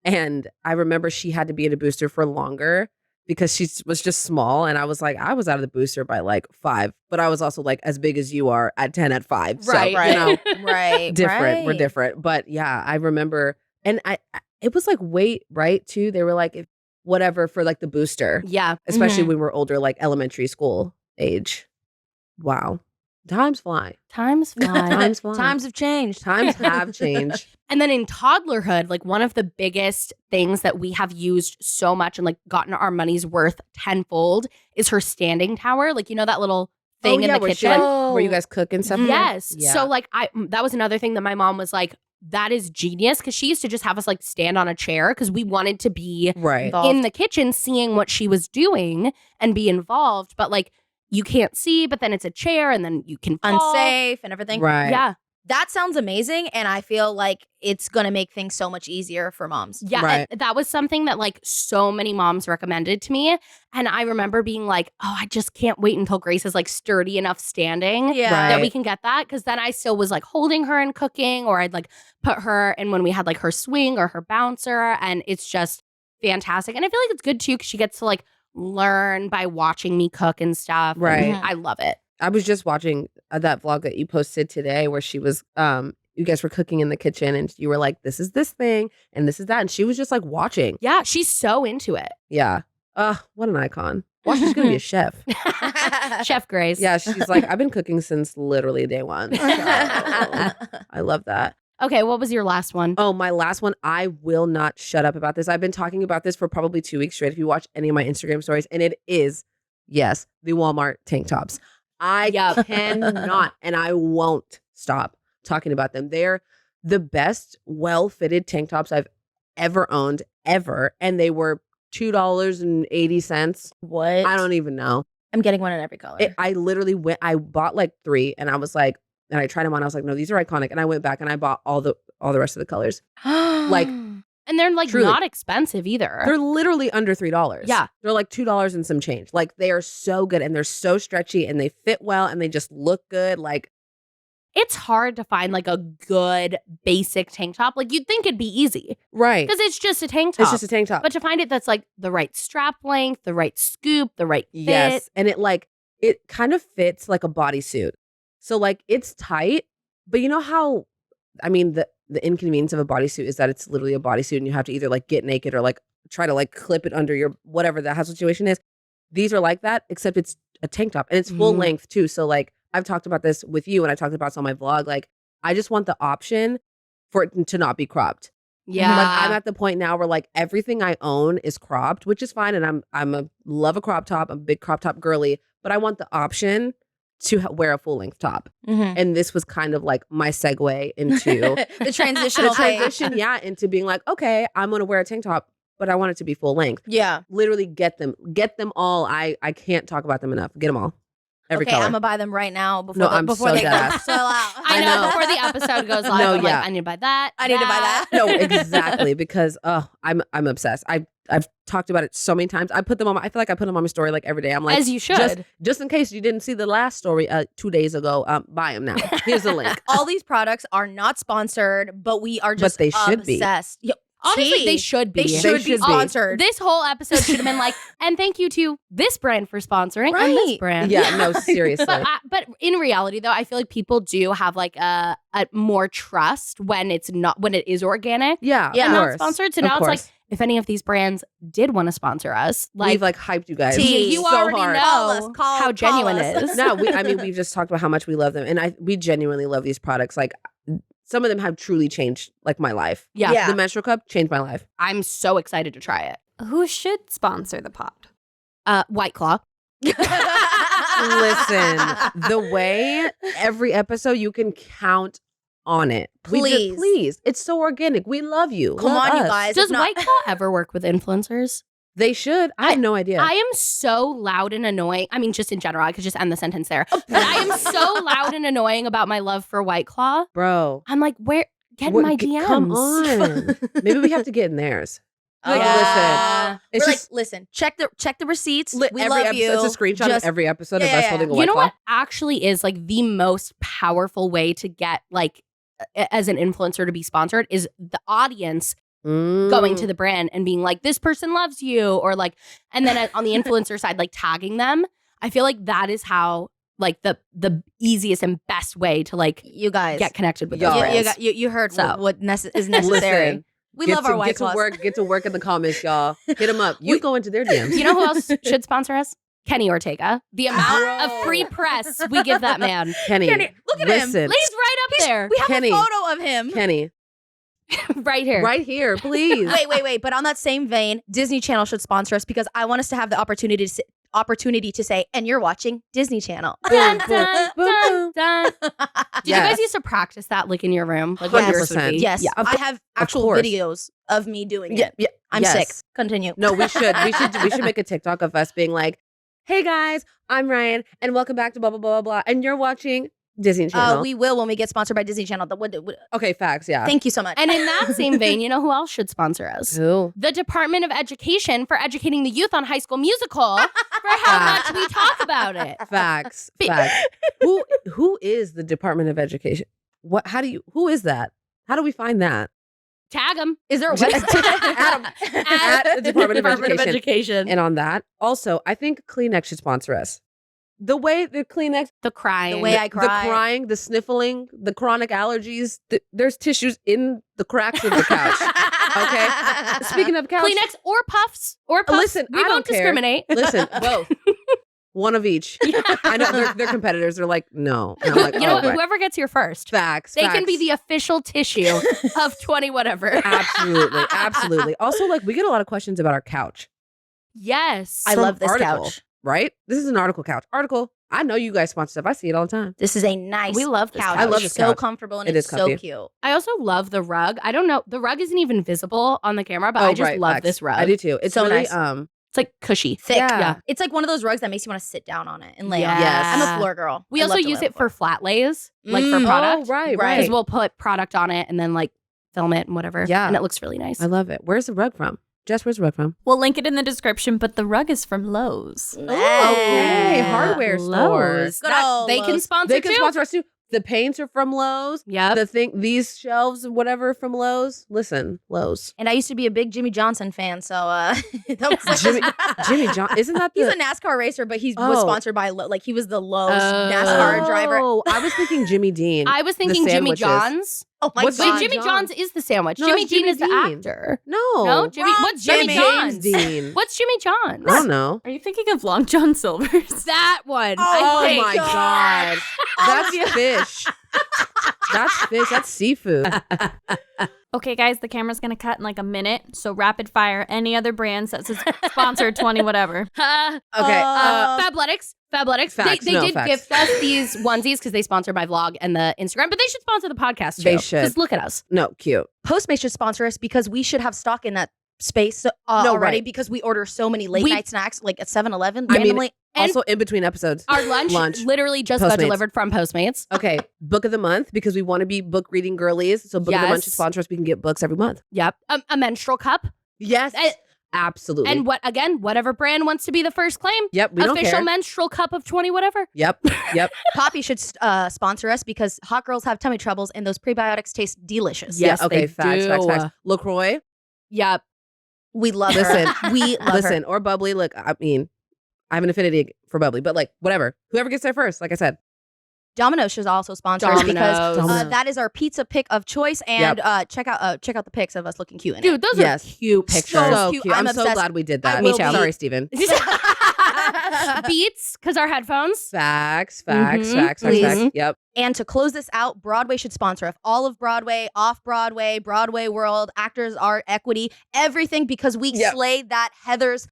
B: And I remember she had to be in a booster for longer because she was just small. And I was like, I was out of the booster by like 5, but I was also like as big as you are at 10 at 5.
A: Right.
B: So, you know,
C: Right.
B: different. We're
C: right.
B: different. But yeah, I remember. And it was like weight, right? Too. They were like, if, whatever for like the booster,
A: Yeah.
B: especially
C: Mhm.
B: when we're older, like elementary school age. Wow. Times fly.
A: Times fly.
B: Times fly.
C: Times have changed.
B: Times have changed.
A: And then in toddlerhood, like one of the biggest things that we have used so much and like gotten our money's worth tenfold is her standing tower. Like, you know, that little thing in the
B: where
A: kitchen?
B: where you guys cook and stuff. in there?
A: Yes.
B: Yeah.
A: So like that was another thing that my mom was like, that is genius. Cause she used to just have us like stand on a chair because we wanted to be
B: Right.
A: in the kitchen seeing what she was doing and be involved. But like you can't see, but then it's a chair and then you can fall.
C: Unsafe and everything.
B: Right.
A: Yeah.
C: That sounds amazing. And I feel like it's going to make things so much easier for moms.
A: Yeah,
B: Right.
A: and that was something that like so many moms recommended to me. And I remember being like, oh, I just can't wait until Grace is like sturdy enough standing
C: Yeah.
B: Right.
A: that we can get that. Cause then I still was like holding her and cooking, or I'd like put her in when we had like her swing or her bouncer. And it's just fantastic. And I feel like it's good too, cause she gets to like learn by watching me cook and stuff.
B: Right.
A: And I love it.
B: I was just watching that vlog that you posted today where she was, you guys were cooking in the kitchen and you were like, this is this thing and this is that. And she was just like watching.
A: Yeah, she's so into it.
B: Yeah. What an icon. Well, she's going to be a chef.
A: Chef Grace.
B: Yeah. She's like, I've been cooking since literally day one. So, I love that.
A: Okay, what was your last one?
B: Oh, my last one. I will not shut up about this. I've been talking about this for probably 2 weeks straight. If you watch any of my Instagram stories, and it is, yes, the Walmart tank tops. I
A: Yep.
B: cannot and I won't stop talking about them. They're the best well-fitted tank tops I've ever owned, ever. And they were $2.80.
C: What?
B: I don't even know.
C: I'm getting one in every color.
B: I literally I bought like 3 and I was like, and I tried them on. I was like, no, these are iconic. And I went back and I bought all the rest of the colors. like,
A: And they're like
B: Truly.
A: not expensive either.
B: They're literally under $3.
A: Yeah.
B: They're like $2 and some change. Like they are so good and they're so stretchy and they fit well and they just look good. Like
A: It's hard to find like a good basic tank top. Like you'd think it'd be easy
B: right.
A: because it's just a tank top.
B: It's just a tank top.
A: But to find it that's like the right strap length, the right scoop, the right fit.
B: Yes. And it kind of fits like a bodysuit. So like it's tight, but you know how, I mean, the inconvenience of a bodysuit is that it's literally a bodysuit and you have to either like get naked or like try to like clip it under your whatever the house situation is. These are like that, except it's a tank top and it's full
A: Mhm.
B: length too. So like I've talked about this with you and I talked about this on my vlog. Like I just want the option for it to not be cropped.
A: Yeah.
B: Like I'm at the point now where like everything I own is cropped, which is fine. And I'm love a crop top. I'm a big crop top girly, but I want the option to wear a full length top.
C: Mhm.
B: And this was kind of like my segue into
C: the transitional
B: the
C: phase.
B: transition, yeah, into being like, okay, I'm gonna wear a tank top, but I want it to be full length.
C: Yeah.
B: Literally get them all. I can't talk about them enough. Get them all. Every
C: Okay,
B: color.
C: I'm gonna buy them right now before
B: No,
C: the,
B: I'm
C: before
B: so
C: they
B: dead
C: go
B: ass.
C: sell out.
A: I know.
B: know.
A: Before the episode goes live,
B: No,
A: I'm
B: yeah.
A: like, I need to buy that.
C: I need to buy that.
B: No, exactly, because I'm obsessed. I've talked about it so many times. I put them on. I feel like I put them on my story like every day. I'm like,
A: As you should.
B: just in case you didn't see the last story 2 days ago. Buy them now. Here's the link.
C: All these products are not sponsored, but we are just
B: they should be.
C: obsessed. Yep.
A: Honestly, they
C: Tea.
A: should be.
C: They should be
B: should be.
C: sponsored.
A: This whole episode should have been like, and thank you to this brand for sponsoring and this
C: Right.
A: brand.
B: Yeah, no, seriously.
A: But in reality, though, I feel like people do have like a more trust when it is organic
B: Yeah,
C: Yeah.
A: and
B: of
A: not
B: course.
A: sponsored. So
B: Of
A: now it's like,
B: course.
A: if any of these brands did want to sponsor us,
B: We've like hyped you guys
C: Tea.
A: you
B: so
A: already
B: hard.
A: know
C: Call us, call
A: how genuine
C: us.
A: it is.
B: No, we've just talked about how much we love them, and we genuinely love these products. Like some of them have truly changed like my life.
A: Yeah.
C: Yeah.
B: The menstrual cup changed my life.
A: I'm so excited to try it.
D: Who should sponsor the pod?
A: White Claw.
B: Listen, the way every episode you can count on it.
C: Please.
B: Please. It's so organic. We love you.
C: Come
B: Love
C: on, you
B: us.
C: guys.
A: Does
C: If not-
A: White Claw ever work with influencers?
B: They should. I have no idea.
A: I am so loud and annoying. I mean, just in general, I could just end the sentence there. But I am so loud and annoying about my love for White Claw.
B: Bro.
A: I'm like, where? Get in
B: what-
A: my
B: g-
A: DMs.
B: Come on. Maybe we have to get in theirs. Like,
C: Yeah.
B: listen. It's
C: We're
B: just
C: like, listen, check the receipts.
B: li-
C: We
B: every
C: love
B: episode.
C: you.
B: It's a screenshot
C: Just-
B: of every episode of
C: Yeah,
B: us
C: yeah,
B: holding a
C: yeah.
B: White
A: You know
B: Claw.
A: what actually is like the most powerful way to get like as an influencer to be sponsored is the audience going to the brand and being like, this person loves you, or like, and then on the influencer side, like tagging them. I feel like that is how like the easiest and best way to like
C: You guys
A: get connected with
B: Y'all.
A: those brands.
C: you heard
A: So.
C: what is necessary.
B: Listen,
C: We love our white
B: Get to
C: claws.
B: work in the comments, y'all. Hit them up. You go into their DMs.
A: You know who else should sponsor us? Kenny Ortega. The amount
B: Bro.
A: of free press we give that man.
B: Kenny,
C: look at him.
B: listen.
A: He's right up there.
C: We have
B: Kenny.
C: a photo of him.
B: Kenny,
A: right here.
B: right here, please.
C: Wait. But on that same vein, Disney Channel should sponsor us because I want us to have the opportunity to say, and you're watching Disney Channel.
A: Dun,
B: Boom,
A: dun,
B: boom,
A: dun,
B: boom.
A: dun. Did you
B: Yes.
A: guys used to practice that like in your room? Like
B: 100%.
C: Yes,
A: Yeah.
C: I have actual
B: course.
C: videos of me doing
B: Yeah,
C: it.
B: yeah.
C: I'm
B: Yes.
C: sick. Continue.
B: No, we should make a TikTok of us being like, "Hey guys, I'm Riayn, and welcome back to blah blah blah blah blah, and you're watching Disney Channel."
C: We will when we get sponsored by Disney Channel.
B: Okay, facts. Yeah.
C: Thank you so much.
A: And in that same vein, you know who else should sponsor us?
B: Who?
A: The Department of Education for educating the youth on High School Musical for how much we talk about it.
B: Facts. Facts. Who is the Department of Education? What? How do you? Who is that? How do we find that?
A: Tag them.
C: Is there a website?
B: At the Department of
A: Education.
B: And on that, also, I think Kleenex should sponsor us. The way the Kleenex,
A: The crying.
C: The way I
B: the
C: cry.
B: crying, the sniffling, the chronic allergies, there's tissues in the cracks of the couch. Okay. Speaking of couch,
A: Kleenex or puffs. Or puffs.
B: Listen,
A: we
B: I
A: won't
B: don't care.
A: discriminate.
B: listen, both. One of each. I know they're competitors. They're like, no. And I'm like,
A: You know
B: oh,
A: what?
B: right.
A: Whoever gets here first.
B: Facts.
A: They can be
B: facts.
A: the official tissue of 20 whatever.
B: Absolutely. Absolutely. Also, like, we get a lot of questions about our couch.
A: Yes.
C: I
B: From
C: love this
B: article,
C: couch.
B: Right? This is an article couch. Article. I know you guys sponsor stuff. I see it all the time.
C: This is a nice
A: We love this
C: couch.
A: couch.
B: I love this
C: so
B: couch.
C: comfortable and
B: It
C: it's
B: is
C: so
B: comfy.
C: cute.
A: I also love the rug. I don't know. The rug isn't even visible on the camera, but I just
B: right,
A: love
B: facts.
A: this rug.
B: I do too. It's
C: So
B: really,
C: nice.
A: It's like cushy.
C: Thick.
B: Yeah.
C: It's like one of those rugs that makes you want to sit down on it and lay
A: Yes.
C: on it.
B: Yes.
C: I'm a floor girl.
A: We
C: I
A: also
C: love to
A: use
C: lay on
A: it
C: the
A: for
C: floor.
A: flat lays, like for
C: Mm.
A: product.
B: Oh, right,
C: Right.
A: Because we'll put product on it and then like film it and whatever.
B: Yeah.
A: And it looks really nice.
B: I love it. Where's the rug from? Jess, where's the rug from?
D: We'll link it in the description, but the rug is from Lowe's.
B: Okay. Hardware
A: Lowe's.
B: store.
C: Good
A: That-
C: old
A: they can
C: Lowe's.
A: sponsor
B: They can
A: too.
B: sponsor us too. The paints are from Lowe's.
A: Yep.
B: These shelves and whatever from Lowe's. Listen, Lowe's.
C: And I used to be a big Jimmy Johnson fan, so that was like
B: Jimmy John. Isn't that the?
C: He's a NASCAR racer, but he was
B: Oh.
C: sponsored by like he was the Lowe's
A: Oh.
C: NASCAR driver.
B: Oh, I was thinking Jimmy Dean.
A: I was thinking Jimmy
B: sandwiches.
A: John's.
C: Oh my
B: What's
C: god!
A: Wait, Jimmy
B: John's?
A: John's is the sandwich.
B: No,
A: Jimmy
B: it's
A: Dean
B: Jimmy
A: is the
B: Dean.
A: actor.
B: No.
A: No, Jimmy.
C: Wrong
A: What's Jimmy
C: Jimmy.
A: John's?
B: James Dean.
A: What's Jimmy John's?
B: I don't know.
D: Are you thinking of Long John Silver's?
A: That one.
B: Oh
A: I think.
B: my god. That's fish. That's fish. That's seafood.
D: Okay, guys, the camera's going to cut in like a minute. So rapid fire. Any other brands that says sponsored 20 whatever.
B: Okay.
A: Fabletics.
B: Facts,
A: They
B: no,
A: did
B: facts.
A: gift us these onesies because they sponsor my vlog and the Instagram, but they should sponsor the podcast too.
B: They should.
A: Because look at us.
B: No, cute.
C: Postmates should sponsor us because we should have stock in that space already
B: right.
C: because we order so many late
A: We-
C: night snacks like at 7-Eleven
B: I mean,
C: randomly.
A: And-
B: Also, in between episodes.
A: Our lunch, literally just got
B: Postmates.
A: delivered from Postmates.
B: Okay, book of the month because we want to be book reading girlies. So book of the month should
A: Yes.
B: sponsor us. We can get books every month.
A: Yep. A menstrual cup.
B: Yes,
A: Uh,
B: absolutely.
A: And whatever brand wants to be the first claim.
B: Yep, we don't
A: Official
B: care.
A: menstrual cup of 20 whatever.
B: Yep, yep.
C: Poppy should sponsor us because hot girls have tummy troubles and those prebiotics taste delicious.
A: Yes,
B: yeah, okay,
A: they
B: facts, facts,
A: do.
B: facts. LaCroix,
A: Yep.
C: We love
B: Listen,
C: her. We love
B: listen,
C: her.
B: or Bubbly. Look, I mean, I have an affinity for Bubbly, but like, whatever. Whoever gets there first, like I said.
C: Domino's should also sponsor us because
B: Domino's.
C: that is our pizza pick of choice. And check out the pics of us looking cute in
A: Dude, those
B: Yes.
A: are cute pictures.
C: So
B: cute.
C: cute.
B: I'm
C: I'm
B: so
C: obsessed.
B: glad we did
C: I
B: that.
A: will be.
B: Sorry, Steven.
A: Beats, because our headphones.
B: Facts, facts,
A: Mhm.
B: facts, facts,
C: Please.
B: facts. Yep.
C: And to close this out, Broadway should sponsor us. All of Broadway, off Broadway, Broadway World, actors, art, equity, everything because we
B: Yep.
C: slayed that Heather's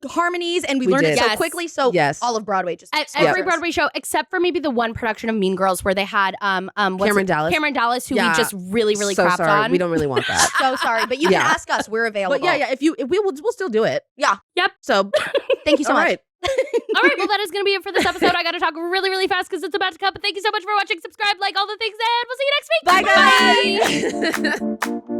C: harmonies and we
B: We
C: learned it
B: did.
C: so
A: Yes.
C: quickly. So
B: Yes.
C: all of Broadway just
A: At
C: sponsor
A: every
C: us.
A: Broadway show, except for maybe the one production of Mean Girls where they had
B: Cameron Dallas.
A: Cameron Dallas, who
B: Yeah.
A: we just really
B: so
A: crapped
B: sorry.
A: on.
B: We don't really want that.
C: So sorry, but you
B: Yeah.
C: can ask us. We're available.
B: But yeah. If we'll still do it.
C: Yeah.
A: Yep.
B: So
C: Thank you so
B: all
C: much.
B: right.
A: All right, well, that is going to be it for this episode. I got to talk really, really fast because it's about to come. But thank you so much for watching. Subscribe, like all the things, and we'll see you next week.
C: Bye, guys.
B: Bye.